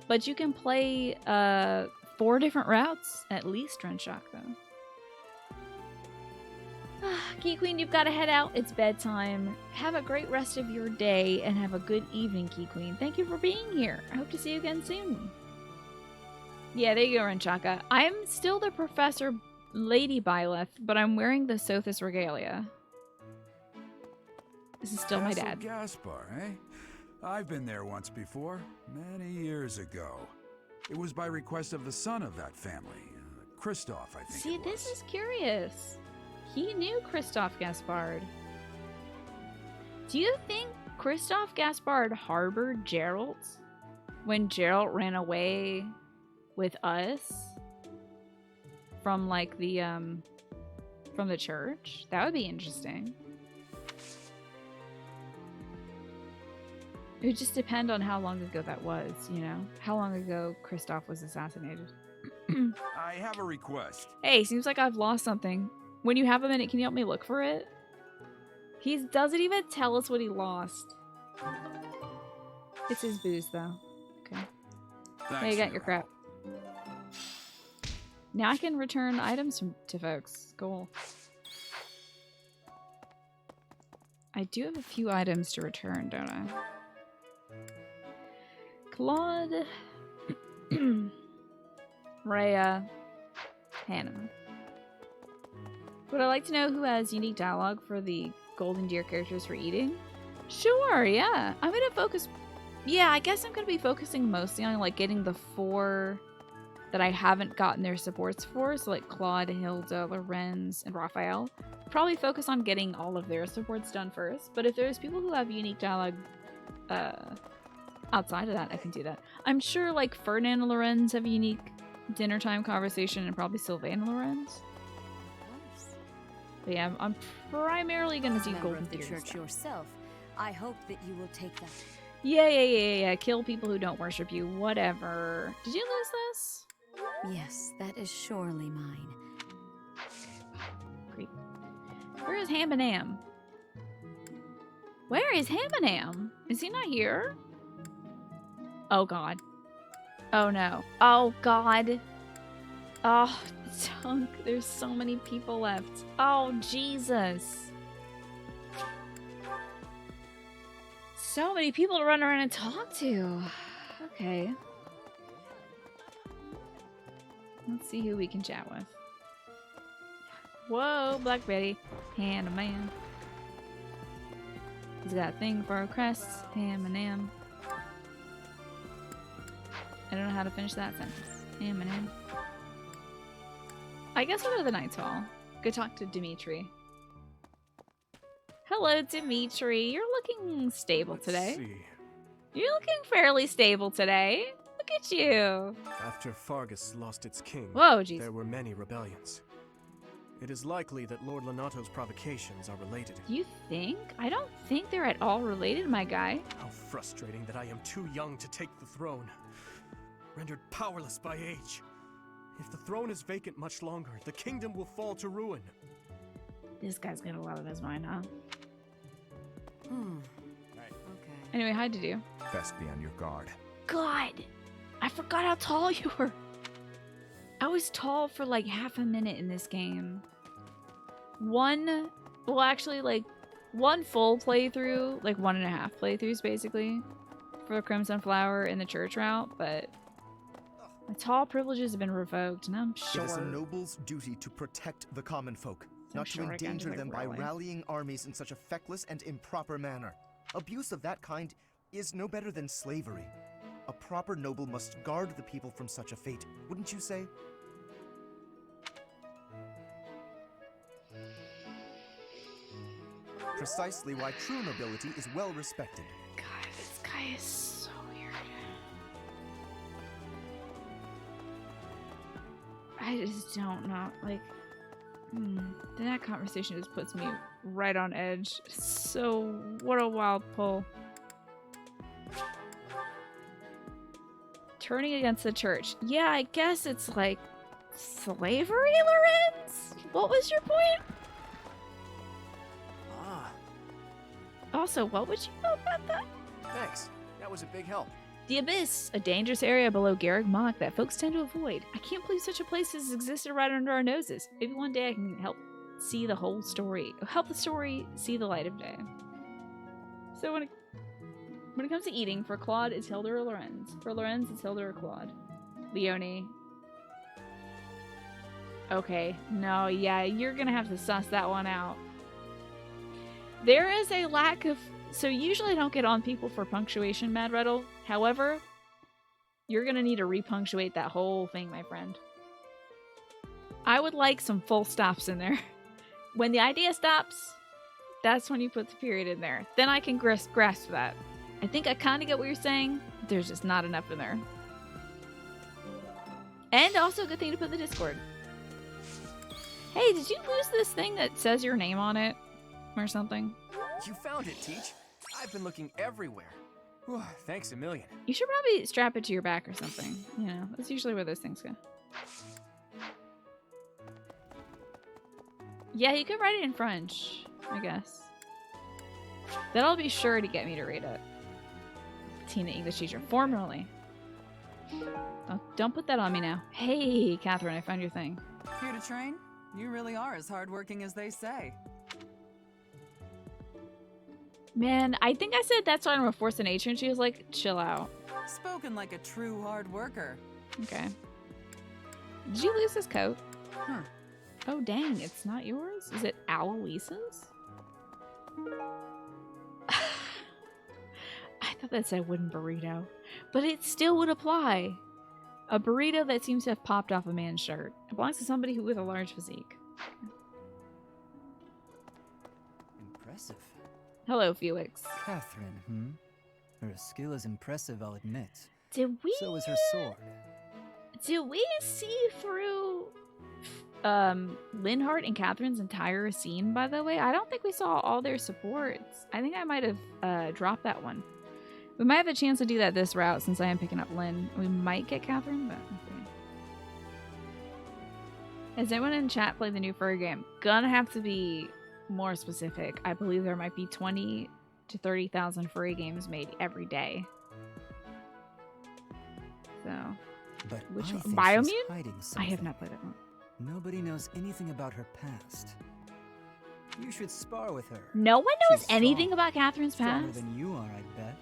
But you can play 4 different routes, at least, Renshock, though. Key Queen, you've got to head out. It's bedtime. Have a great rest of your day, and have a good evening, Key Queen. Thank you for being here. I hope to see you again soon. Yeah, there you go, Renshaka. I'm still the Professor Lady Byleth, but I'm wearing the Sothis regalia. This is still my dad. Gaspar, eh? I've been there once before, many years ago. It was by request of the son of that family, Christoph, I think. See, this is curious. He knew Christoph Gaspard. Do you think Christoph Gaspard harbored Geralt when Geralt ran away with us from like the from the church? That would be interesting. It would just depend on how long ago that was, you know? How long ago Christoph was assassinated. I have a request. Hey, seems like I've lost something. When you have a minute, can you help me look for it? He doesn't even tell us what he lost. It's his booze, though. Okay. Now you got your crap. Now I can return items to folks. Cool. I do have a few items to return, don't I? Claude. Rhea. Hannah. Would I like to know who has unique dialogue for the Golden Deer characters for eating? Sure, yeah. I'm gonna focus... Yeah, I guess I'm gonna be focusing mostly on, like, getting the 4 that I haven't gotten their supports for. So, like, Claude, Hilda, Lorenz, and Raphael. Probably focus on getting all of their supports done first. But if there's people who have unique dialogue outside of that, I can do that. I'm sure, like, Ferdinand and Lorenz have a unique dinner time conversation, and probably Sylvain and Lorenz. But yeah, I'm primarily going to do Golden Deer Church yourself. I hope that you will take that. Yeah. Kill people who don't worship you. Whatever. Did you lose this? Yes, that is surely mine. Creep. Where is Hamanam? Where is Hamanam? Is he not here? Oh god. Oh no. Oh god. Oh, Tunk. There's so many people left. Oh, Jesus. So many people to run around and talk to. Okay. Let's see who we can chat with. Whoa, Black Betty. Hannah man. He's got a thing for a crest. Hamanam. I don't know how to finish that sentence. Hamanam. I guess we'll go to the Knight's Hall. Go talk to Dimitri. Hello, Dimitri. You're looking stable today. You're looking fairly stable today. Look at you. After Fargus lost its king, Whoa, geez. there were many rebellions. It is likely that Lord Lonato's provocations are related. You think? I don't think they're at all related, my guy. How frustrating that I am too young to take the throne. Rendered powerless by age. If the throne is vacant much longer, the kingdom will fall to ruin. This guy's got a lot on his mind, huh? Okay. Anyway, hi to do. Best be on your guard. God! I forgot how tall you were. I was tall for like half a minute in this game. One full playthrough, like 1.5 playthroughs basically, for Crimson Flower in the church route, but my tall privileges have been revoked, and I'm sure. It is a noble's duty to protect the common folk, not to endanger them by rallying armies in such a feckless and improper manner. Abuse of that kind is no better than slavery. A proper noble must guard the people from such a fate, wouldn't you say? Precisely why true nobility is well respected. God, this guy is so weird. I just don't know, like, that conversation just puts me right on edge. So, what a wild pull. Turning against the church. Yeah, I guess it's like slavery, Lorenz? What was your point? Ah. Also, what would you know about that? Thanks. That was a big help. The Abyss, a dangerous area below Garreg Mach that folks tend to avoid. I can't believe such a place has existed right under our noses. Maybe one day I can help see the whole story. Help the story see the light of day. So when it comes to eating, for Claude, it's Hilda or Lorenz. For Lorenz, it's Hilda or Claude. Leonie. Okay. No, yeah, you're gonna have to suss that one out. There is a lack of... So usually I don't get on people for punctuation, Mad Riddle. However, you're gonna need to repunctuate that whole thing, my friend. I would like some full stops in there. When the idea stops, that's when you put the period in there. Then I can grasp that. I think I kind of get what you're saying. There's just not enough in there. And also a good thing to put in the Discord. Hey, did you lose this thing that says your name on it? Or something? You found it, Teach. I've been looking everywhere. Whew, thanks a million. You should probably strap it to your back or something. You know, that's usually where those things go. Yeah, you could write it in French, I guess. That'll be sure to get me to read it. Tina English teacher, formerly. Oh, don't put that on me now. Hey, Catherine, I found your thing. Here to train? You really are as hardworking as they say. Man, I think I said that's why I'm a force of nature, and she was like, chill out. Spoken like a true hard worker. Okay. Did you lose this coat? Huh. Oh, dang, it's not yours? Is it Aloise's? I thought that said wooden burrito, but it still would apply. A burrito that seems to have popped off a man's shirt. It belongs to somebody with a large physique. Impressive. Hello, Felix. Catherine, Her skill is impressive, I'll admit. Did we... So is her sword. Did we see through Linhardt and Catherine's entire scene, by the way? I don't think we saw all their supports. I think I might have dropped that one. We might have a chance to do that this route since I am picking up Lynn. We might get Catherine, but okay. Has anyone in chat played the new furry game? Gonna have to be more specific. I believe there might be 20 to 30,000 furry games made every day. So, but which one? I think she's Biomute? hiding I something. have not played that one. Nobody knows anything about her past. You should spar with her. No one knows She's anything strong. about Catherine's Stronger past? than you are, I bet.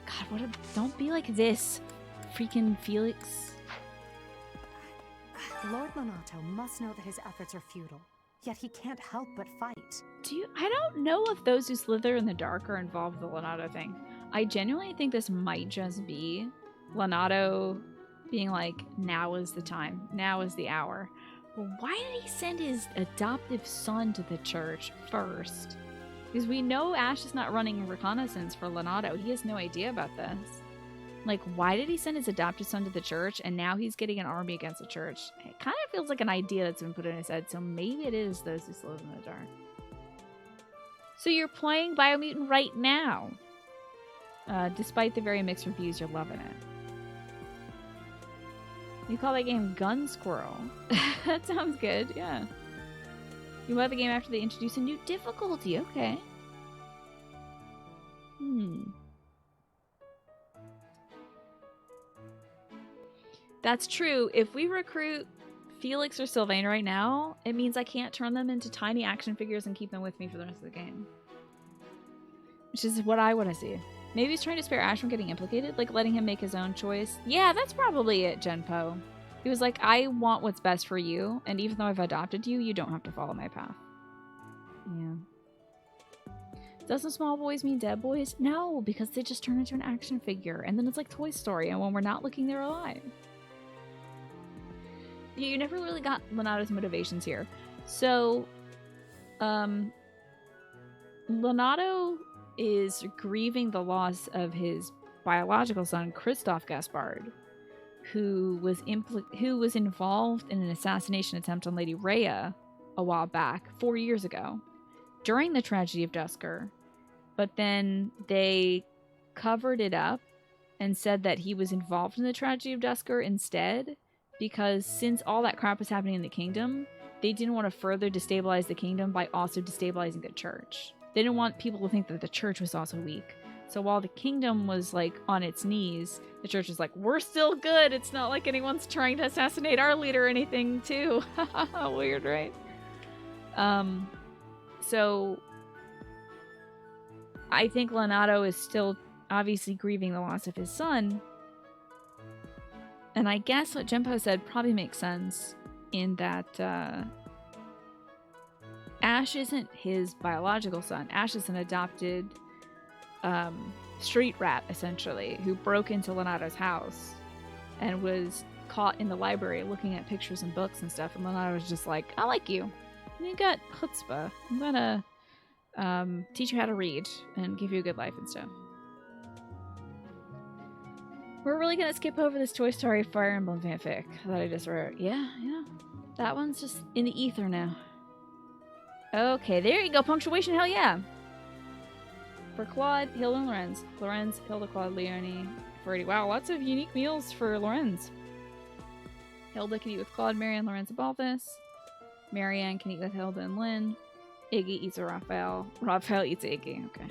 God, what a... Don't be like this, freaking Felix. Lord Lonato must know that his efforts are futile, yet he can't help but fight. I don't know if those who slither in the dark are involved with the Lonato thing. I genuinely think this might just be Lonato being like, now is the time, now is the hour. But why did he send his adoptive son to the church first? Because we know Ash is not running reconnaissance for Lonato. He has no idea about this. Like, why did he send his adopted son to the church and now he's getting an army against the church? It kind of feels like an idea that's been put in his head, so maybe it is those who live in the dark. So you're playing Biomutant right now. Despite the very mixed reviews, you're loving it. You call that game Gun Squirrel. That sounds good, yeah. You love the game after they introduce a new difficulty, okay. That's true. If we recruit Felix or Sylvain right now, it means I can't turn them into tiny action figures and keep them with me for the rest of the game. Which is what I want to see. Maybe he's trying to spare Ash from getting implicated, like letting him make his own choice. Yeah, that's probably it, Genpo. He was like, I want what's best for you, and even though I've adopted you, you don't have to follow my path. Yeah. Doesn't small boys mean dead boys? No, because they just turn into an action figure, and then it's like Toy Story, and when we're not looking, they're alive. You never really got Lonato's motivations here. So, Lonato is grieving the loss of his biological son, Christoph Gaspard, who was involved in an assassination attempt on Lady Rhea a while back, 4 years ago, during the tragedy of Dusker. But then they covered it up and said that he was involved in the tragedy of Dusker instead, because since all that crap was happening in the kingdom, they didn't want to further destabilize the kingdom by also destabilizing the church. They didn't want people to think that the church was also weak. So while the kingdom was like on its knees, the church is like, we're still good. It's not like anyone's trying to assassinate our leader or anything too. Weird, right? So I think Leonardo is still obviously grieving the loss of his son. And I guess what Genpo said probably makes sense in that Ash isn't his biological son. Ash is an adopted street rat, essentially, who broke into Leonardo's house and was caught in the library looking at pictures and books and stuff. And Leonardo was just like, I like you. You got chutzpah. I'm gonna teach you how to read and give you a good life and stuff. We're really gonna skip over this Toy Story Fire Emblem fanfic that I just wrote. Yeah. That one's just in the ether now. Okay, there you go. Punctuation, hell yeah. For Claude, Hilda, and Lorenz. Lorenz, Hilda, Claude, Leonie, Freddy. Wow, lots of unique meals for Lorenz. Hilda can eat with Claude, Marianne, Lorenz, and Balthus. Marianne can eat with Hilda and Lynn. Iggy eats with Raphael. Raphael eats with Iggy. Okay.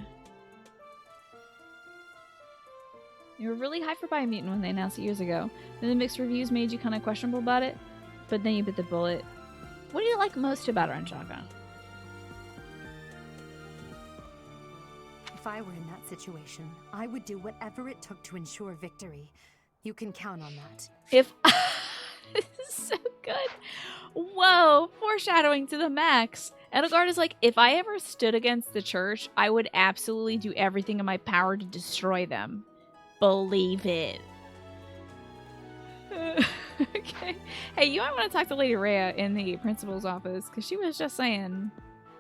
You were really hyped for Biomutant when they announced it years ago. Then the mixed reviews made you kind of questionable about it, but then you bit the bullet. What do you like most about Ranchaka? If I were in that situation, I would do whatever it took to ensure victory. You can count on that. If this is so good. Whoa, foreshadowing to the max. Edelgard is like, if I ever stood against the church, I would absolutely do everything in my power to destroy them. Believe it. Okay. Hey, you might want to talk to Lady Rhea in the principal's office, because she was just saying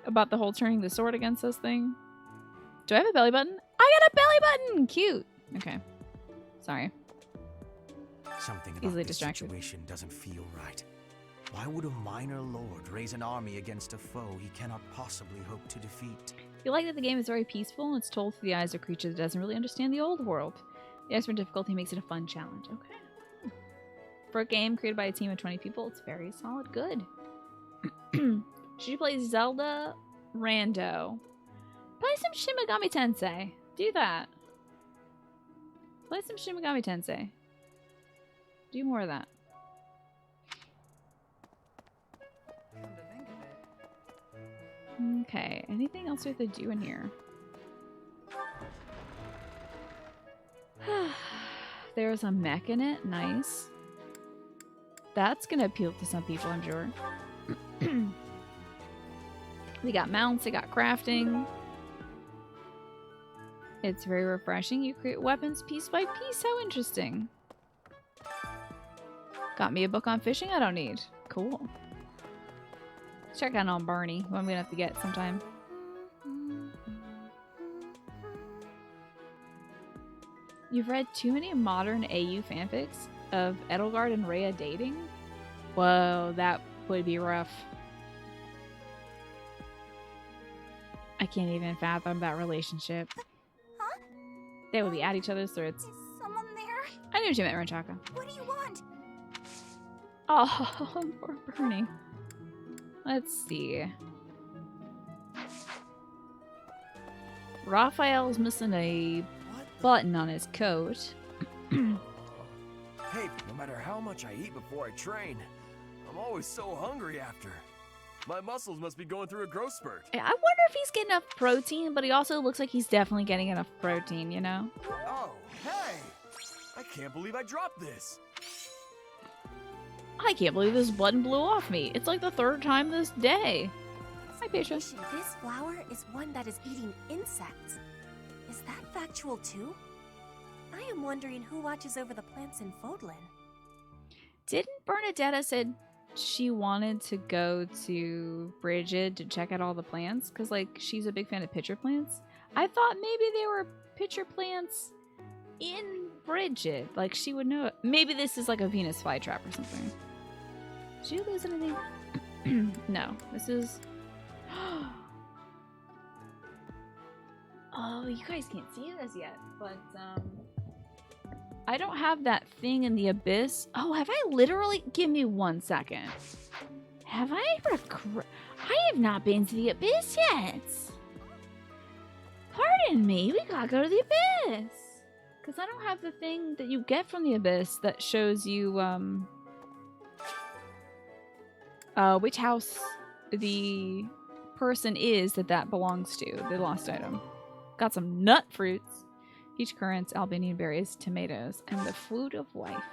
about the whole turning the sword against us thing. Do I have a belly button? I got a belly button! Cute. Okay. Sorry. Something about Easily this distracted. situation doesn't feel right. Why would a minor lord raise an army against a foe he cannot possibly hope to defeat? You like that the game is very peaceful and it's told through the eyes of a creature that doesn't really understand the old world. The extra difficulty makes it a fun challenge. Okay. For a game created by a team of 20 people, it's very solid. Good. Should you play Zelda Rando? Play some Shin Megami Tensei. Do that. Play some Shin Megami Tensei. Do more of that. Okay, anything else we have to do in here? There's a mech in it. Nice. That's gonna appeal to some people, I'm sure. They got mounts, they got crafting. It's very refreshing. You create weapons piece by piece. How interesting. Got me a book on fishing I don't need. Cool. Let's check out on Barney, who I'm gonna have to get sometime. You've read too many modern AU fanfics of Edelgard and Rhea dating? Whoa, that would be rough. I can't even fathom that relationship. Huh? They would be at each other's throats. Is someone there? I knew what you meant, Ranchaka. What do you want? Oh, poor Bernie. Let's see. Raphael's missing a button on his coat. Hey, no matter how much I eat before I train, I'm always so hungry after. My muscles must be going through a growth spurt. I wonder if he's getting enough protein, but he also looks like he's definitely getting enough protein, you know? Oh, hey! I can't believe I dropped this. I can't believe this button blew off me. It's like the third time this day. Hi, Patience. This flower is one that is eating insects. Is that factual too? I am wondering who watches over the plants in Fodlan. Didn't Bernadetta said she wanted to go to Brigid to check out all the plants? Because, like, she's a big fan of pitcher plants. I thought maybe they were pitcher plants in Brigid. Like, she would know it. Maybe this is like a Venus flytrap or something. Did you lose anything? No. This is... Oh, you guys can't see this yet, but, I don't have that thing in the abyss. Oh, have I literally... Give me 1 second. Have I ever... I have not been to the abyss yet. Pardon me, we gotta go to the abyss. Because I don't have the thing that you get from the abyss that shows you, which house the person is that belongs to, the lost item. Got some nut fruits, peach currants, Albanian berries, tomatoes, and the fruit of life.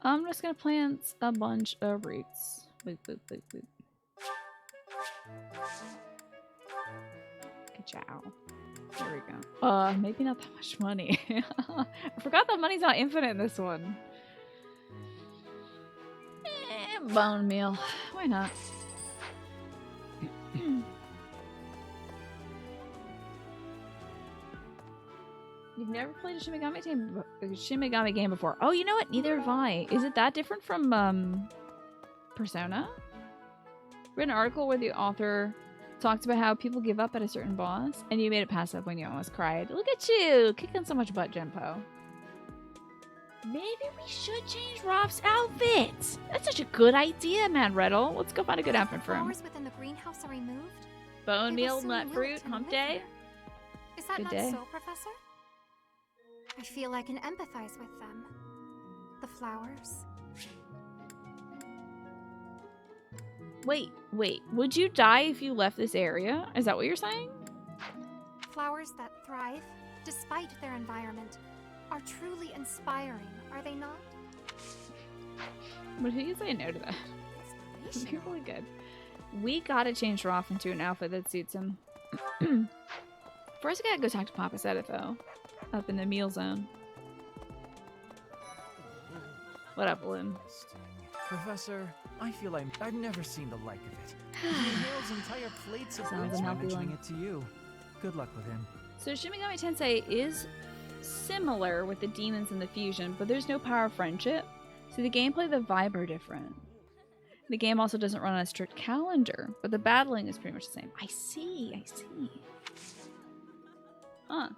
I'm just gonna plant a bunch of roots. Boop, boop, boop, boop. Ka-chow. There we go. Maybe not that much money. I forgot that money's not infinite in this one. Bone meal. Why not? You've never played a Shimigami game before. Oh, you know what? Neither have I. Is it that different from Persona? Read an article where the author talked about how people give up at a certain boss, and you made it past up when you almost cried. Look at you, kicking so much butt, Genpo. Maybe we should change Rob's outfit. That's such a good idea, man, Riddle. Let's go find a good outfit for him. Flowers within the greenhouse are removed? Bone meal, nut fruit, hump day. Is that Good not day. so, Professor? I feel I can empathize with them. The flowers. Wait. Would you die if you left this area? Is that what you're saying? Flowers that thrive, despite their environment, are truly inspiring, are they not? But who can say no to that? It'd be really good. We gotta change Roth into an outfit that suits him. First, I gotta go talk to Papa Seta, though. Up in the meal zone. What up, Lynn? Professor, I feel I've never seen the like of it. He inhales entire plates of Sounds roots by unhealthy, mentioning Lynn. it to you. Good luck with him. So Shimigami Tensei is similar with the demons and the fusion, but there's no power of friendship. So the gameplay, the vibe are different. The game also doesn't run on a strict calendar, but the battling is pretty much the same. I see. Huh.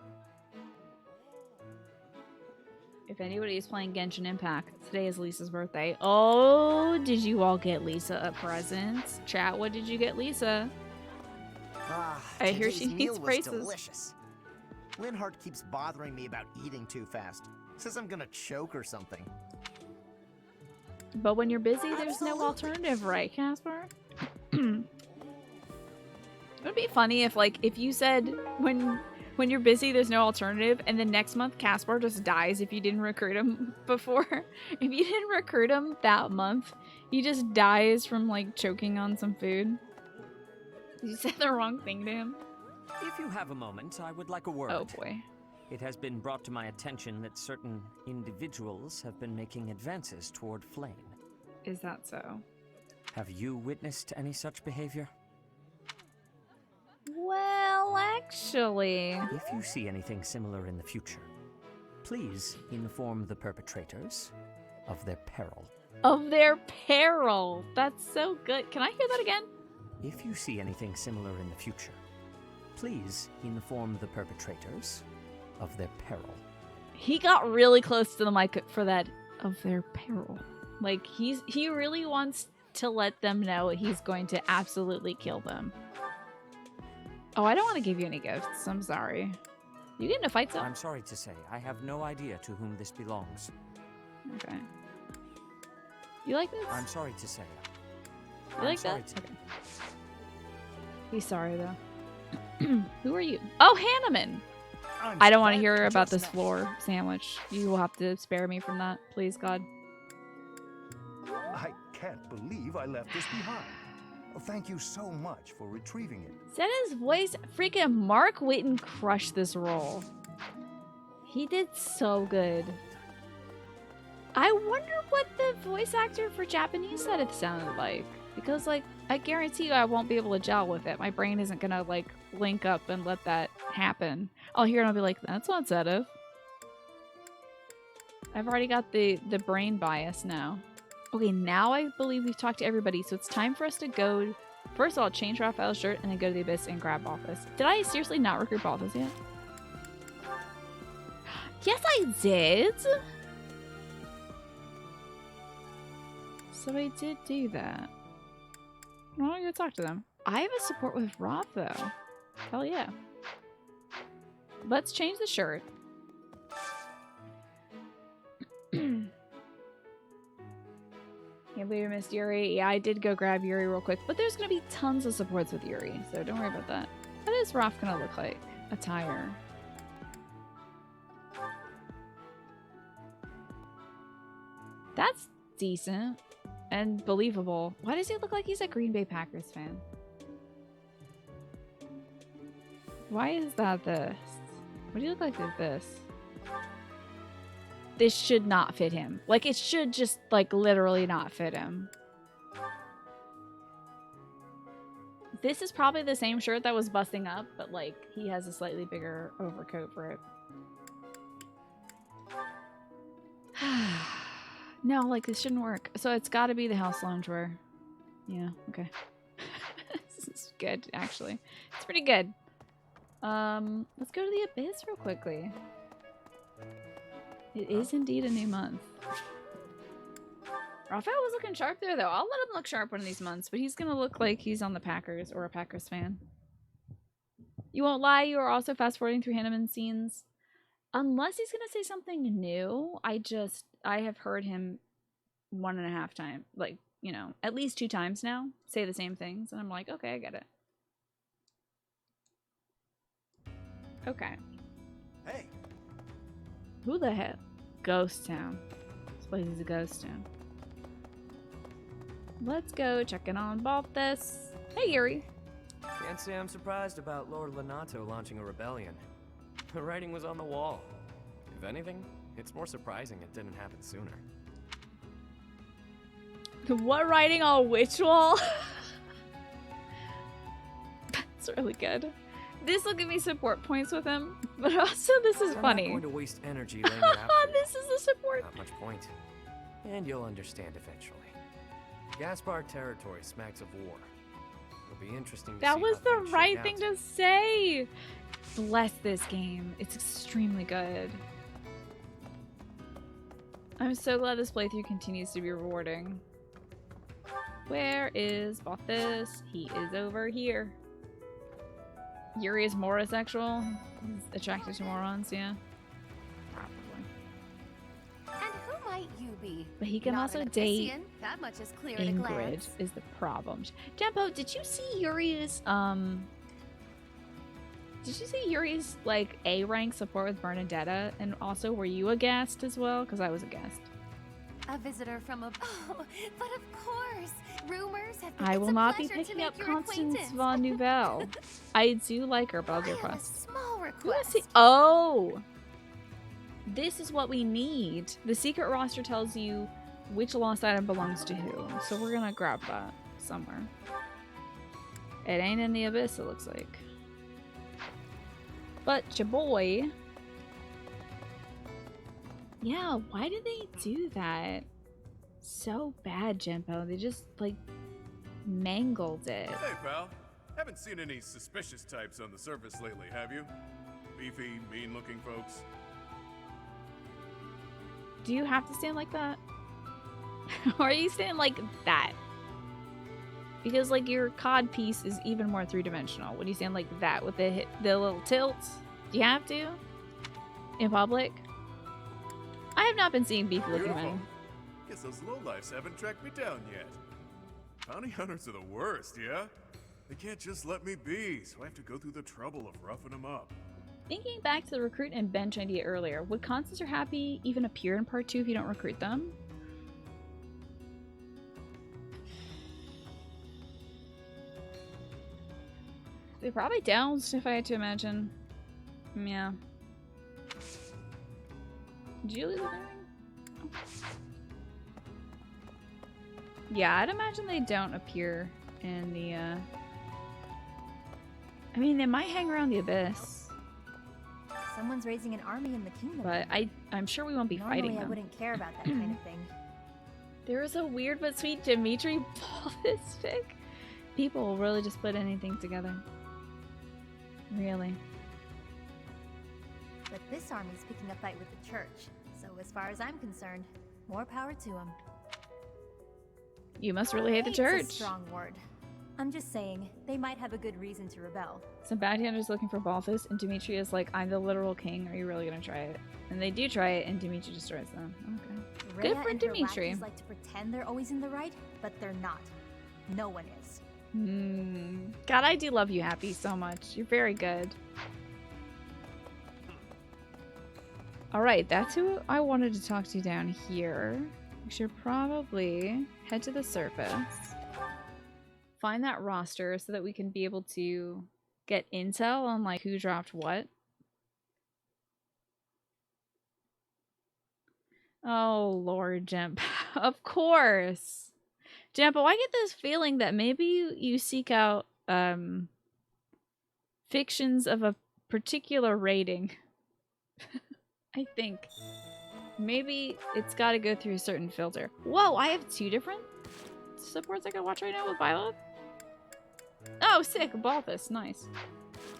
If anybody is playing Genshin Impact, today is Lisa's birthday. Oh, did you all get Lisa a present? Chat, what did you get Lisa? I hear she today's needs meal was braces. delicious. Linhardt keeps bothering me about eating too fast. Says I'm gonna choke or something. But when you're busy, there's no alternative, right, Casper? It would be funny if you said when you're busy, there's no alternative, and then next month Caspar just dies if you didn't recruit him before. If you didn't recruit him that month, he just dies from choking on some food. You said the wrong thing to him. If you have a moment, I would like a word. Oh boy. It has been brought to my attention that certain individuals have been making advances toward Flame. Is that so? Have you witnessed any such behavior? Well, actually... If you see anything similar in the future, please inform the perpetrators of their peril. Of their peril. That's so good. Can I hear that again? If you see anything similar in the future, please inform the perpetrators of their peril. He got really close to the mic for that. Of their peril. He really wants to let them know he's going to absolutely kill them. Oh, I don't want to give you any gifts. I'm sorry. You get in a fight zone? I'm sorry to say, I have no idea to whom this belongs. Okay. You like this? I'm sorry to say. You like sorry that? to- Okay. He's sorry, though. Who are you? Oh, Hanneman! I don't want to hear about this floor sandwich. You will have to spare me from that. Please, God. I can't believe I left this behind. Thank you so much for retrieving it. Sena's voice, freaking Mark Whitten crushed this role. He did so good. I wonder what the voice actor for Japanese said it sounded like. Because, I guarantee you I won't be able to gel with it. My brain isn't gonna, link up and let that happen. I'll hear it and I'll be like, that's not Zedev. I've already got the brain bias now. Okay, now I believe we've talked to everybody, so it's time for us to go... First of all, change Raphael's shirt and then go to the Abyss and grab Balthus. Did I seriously not recruit Balthus yet? Yes, I did! So I did do that. Why don't I go talk to them? I have a support with Rob, though. Hell yeah. let's change the shirt. Can't believe we missed Yuri. Yeah, I did go grab Yuri real quick, but there's gonna be tons of supports with Yuri, so don't worry about that. What is Raph gonna look like? Attire. That's decent and believable. Why does he look like he's a Green Bay Packers fan? Why is that this? What do you look like with this? This should not fit him. Like, it should just, like, literally not fit him. This is probably the same shirt that was busting up, but, like, he has a slightly bigger overcoat for it. No, like, this shouldn't work. So it's got to be the house loungewear. Yeah, okay. This is good, actually. It's pretty good. Let's go to the Abyss real quickly. It is indeed a new month. Raphael was looking sharp there, though. I'll let him look sharp one of these months, but he's gonna look like he's on the Packers or a Packers fan. You won't lie, you are also fast-forwarding through Hanneman scenes. Unless he's gonna say something new, I have heard him 1.5 times, like, you know, at least 2 times now, say the same things, and I'm like, okay, I get it. Okay. Hey. Who the heck? Ghost Town. This place is a ghost town. Let's go check in on Balthus. Hey, Yuri. Can't say I'm surprised about Lord Lenato launching a rebellion. The writing was on the wall. If anything, it's more surprising it didn't happen sooner. What writing on which wall? That's really good. This will give me support points with him, but also this is funny. I'm not going to waste energy laying it out. This is the support. Not much point. And you'll understand eventually. Gaspar territory smacks of war. It'll be interesting to see That was how the things right shake thing out. to say. Bless this game. It's extremely good. I'm so glad this playthrough continues to be rewarding. Where is Balthus? He is over here. Yuri is more asexual. He's attracted to morons, yeah. Probably. And who might you be? But he can Not also an date Abyssian. That much is clear at a Ingrid glance. is the problem. Dempo, did you see Yuri's did you see Yuri's like A rank support with Bernadetta? And also, were you a guest as well? Because I was a guest. A visitor from a... Oh, but of course. Rumors have... I will not be picking up Constance von Nouvelle. I do like her, but I'll do request. Small request. Oh! This is what we need. The secret roster tells you which lost item belongs to who. So we're gonna grab that somewhere. It ain't in the Abyss, it looks like. But your boy... Yeah, why did they do that? So bad, Genpo. They just, like, mangled it. Hey, pal. Haven't seen any suspicious types on the surface lately, have you? Beefy, mean-looking folks. Do you have to stand like that? Or are you standing like that? Because, like, your COD piece is even more three-dimensional. When you stand like that with the little tilts, do you have to? In public? I have not been seeing beefy-looking men. Guess those lowlifes haven't tracked me down yet. Bounty hunters are the worst, yeah? They can't just let me be, so I have to go through the trouble of roughing them up. Thinking back to the recruit and bench idea earlier, would Constance or Happy even appear in part 2 if you don't recruit them? They probably don't, if I had to imagine. Yeah. Did you lose anything? Yeah, I'd imagine they don't appear in the, I mean, they might hang around the Abyss. Someone's raising an army in the kingdom. But I'm sure we won't be Normally, fighting them. I wouldn't care about that kind of thing. There was a weird but sweet Dimitri Balthus fic. People will really just put anything together. Really. But this army's picking a fight with the church. So as far as I'm concerned, more power to them. You must really hate the Hate's church. a strong word. I'm just saying, they might have a good reason to rebel. Some bounty hunters looking for Balthus, and Dimitri is like, I'm the literal king. Are you really gonna try it? And they do try it, and Dimitri destroys them. Okay. Rhea Good for and her Dimitri. lackeys like to pretend they're always in the right, but they're not. No one is. God, I do love you, Happy, so much. You're very good. Alright, that's who I wanted to talk to down here. We should probably head to the surface. Find that roster so that we can be able to get intel on like who dropped what. Oh, Lord, Jemp. Of course. Jempo, I get this feeling that maybe you seek out fictions of a particular rating. I think. Maybe it's got to go through a certain filter. Whoa, I have 2 different supports I can watch right now with Violet? Oh, sick. Balthus. Nice.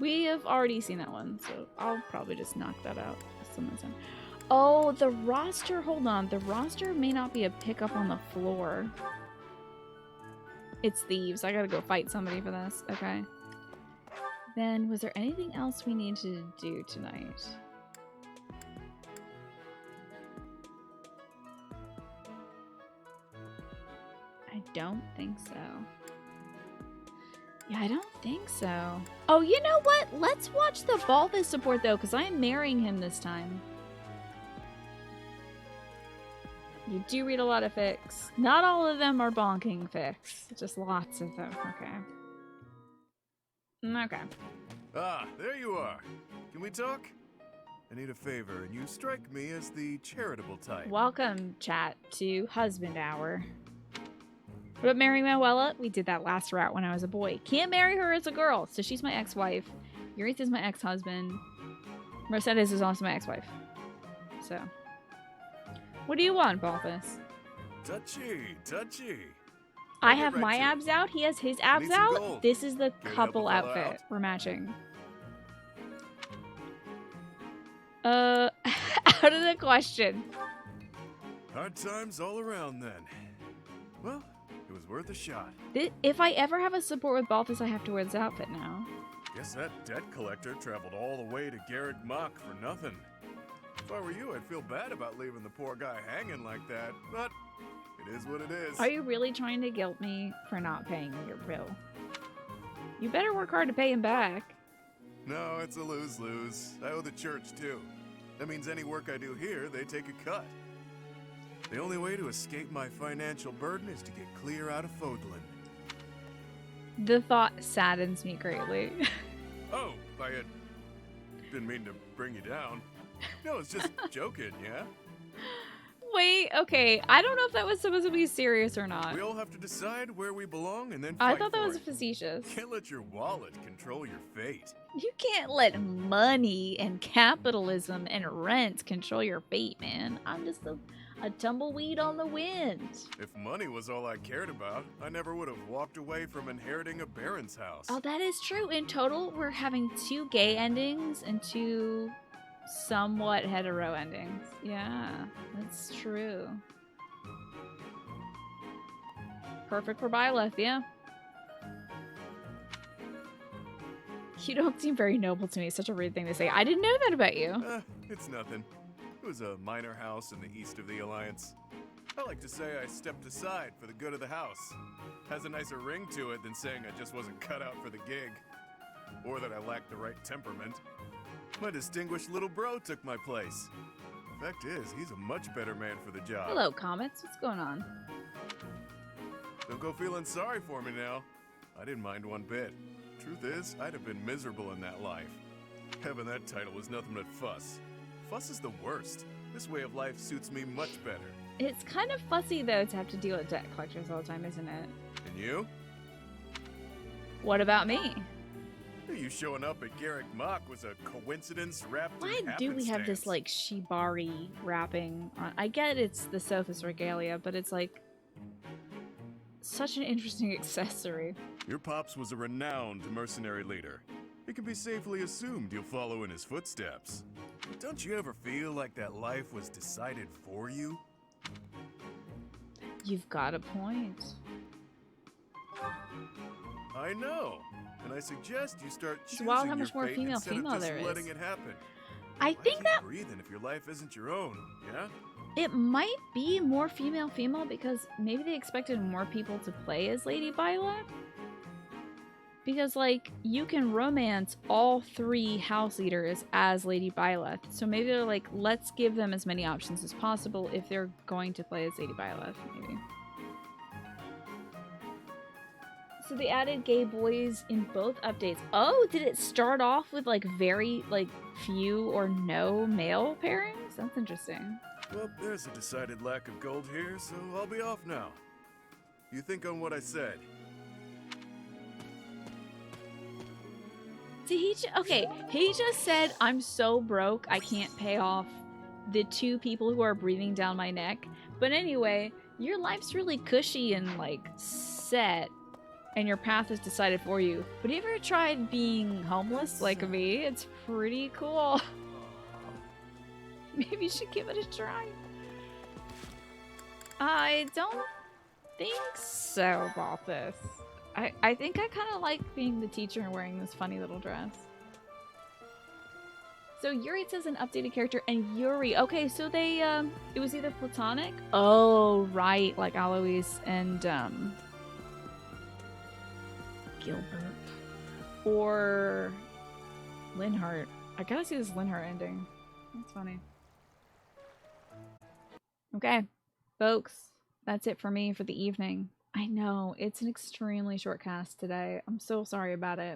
We have already seen that one, so I'll probably just knock that out some of the time. Oh, the roster. Hold on. The roster may not be a pickup on the floor. It's thieves. I gotta go fight somebody for this. Okay. Then, was there anything else we need to do tonight? I don't think so. Yeah, I don't think so. Oh, you know what? Let's watch the Balthus support, though, because I'm marrying him this time. You do read a lot of fics. Not all of them are bonking fics. Just lots of them. Okay. Okay. Ah, there you are. Can we talk? I need a favor, and you strike me as the charitable type. Welcome, chat, to Husband Hour. What about marrying Manuela? We did that last route when I was a boy. Can't marry her as a girl, so she's my ex-wife. Eureka is my ex-husband. Mercedes is also my ex-wife. So... what do you want, Balthus? Touchy, touchy. I have my abs out. He has his abs out. This is the couple outfit. We're matching. Out of the question. Hard times all around then. Well, it was worth a shot. If I ever have a support with Balthus, I have to wear this outfit now. Guess that debt collector traveled all the way to Garrick Mach for nothing. If I were you, I'd feel bad about leaving the poor guy hanging like that, but it is what it is. Are you really trying to guilt me for not paying your bill? You better work hard to pay him back. No, it's a lose-lose. I owe the church, too. That means any work I do here, they take a cut. The only way to escape my financial burden is to get clear out of Fodlan. The thought saddens me greatly. Oh, I didn't mean to bring you down. No, it's just joking, yeah? Wait, okay. I don't know if that was supposed to be serious or not. We all have to decide where we belong and then fight I thought that for was it. Facetious. Can't let your wallet control your fate. You can't let money and capitalism and rent control your fate, man. I'm just a tumbleweed on the wind. If money was all I cared about, I never would have walked away from inheriting a baron's house. Oh, that is true. In total, we're having 2 gay endings and 2 somewhat hetero endings. Yeah, that's true. Perfect for Byleth, yeah. You don't seem very noble to me. Such a rude thing to say. I didn't know that about you. It's nothing. It was a minor house in the east of the Alliance. I like to say I stepped aside for the good of the house. Has a nicer ring to it than saying I just wasn't cut out for the gig. Or that I lacked the right temperament. My distinguished little bro took my place. Fact is, he's a much better man for the job. Hello, Comets. What's going on? Don't go feeling sorry for me now. I didn't mind one bit. Truth is, I'd have been miserable in that life. Having that title was nothing but fuss. Fuss is the worst. This way of life suits me much better. It's kind of fussy, though, to have to deal with debt collectors all the time, isn't it? And you? What about me? You showing up at Garrick Mach was a coincidence wrapped in Why do we have this, like, shibari wrapping on? I get it's the Sophist regalia, but it's, like, such an interesting accessory. Your pops was a renowned mercenary leader. It can be safely assumed you'll follow in his footsteps. Don't you ever feel like that life was decided for you? You've got a point. I know. And I suggest you start It's choosing wild how your much more fate female instead of female just there letting is. it happen. I Why think keep that breathing if your life isn't your own, yeah? it might be more female because maybe they expected more people to play as Lady Byleth. Because, like, you can romance all 3 house leaders as Lady Byleth. So maybe they're like, let's give them as many options as possible if they're going to play as Lady Byleth, maybe. So they added gay boys in both updates. Oh, did it start off with, like, very, like, few or no male pairings? That's interesting. Well, there's a decided lack of gold here, so I'll be off now. You think on what I said. Did he okay, he just said, I'm so broke, I can't pay off the 2 people who are breathing down my neck. But anyway, your life's really cushy and, like, set, and your path is decided for you. But have you ever tried being homeless like me? It's pretty cool. Maybe you should give it a try. I don't think so about this. I think I kind of like being the teacher and wearing this funny little dress. So Yuri says an updated character, and Yuri. Okay, so they it was either platonic. Oh right, like Alois and Gilbert, or Linhart. I gotta see this Linhart ending. That's funny. Okay, folks, that's it for me for the evening. I know, it's an extremely short cast today. I'm so sorry about it.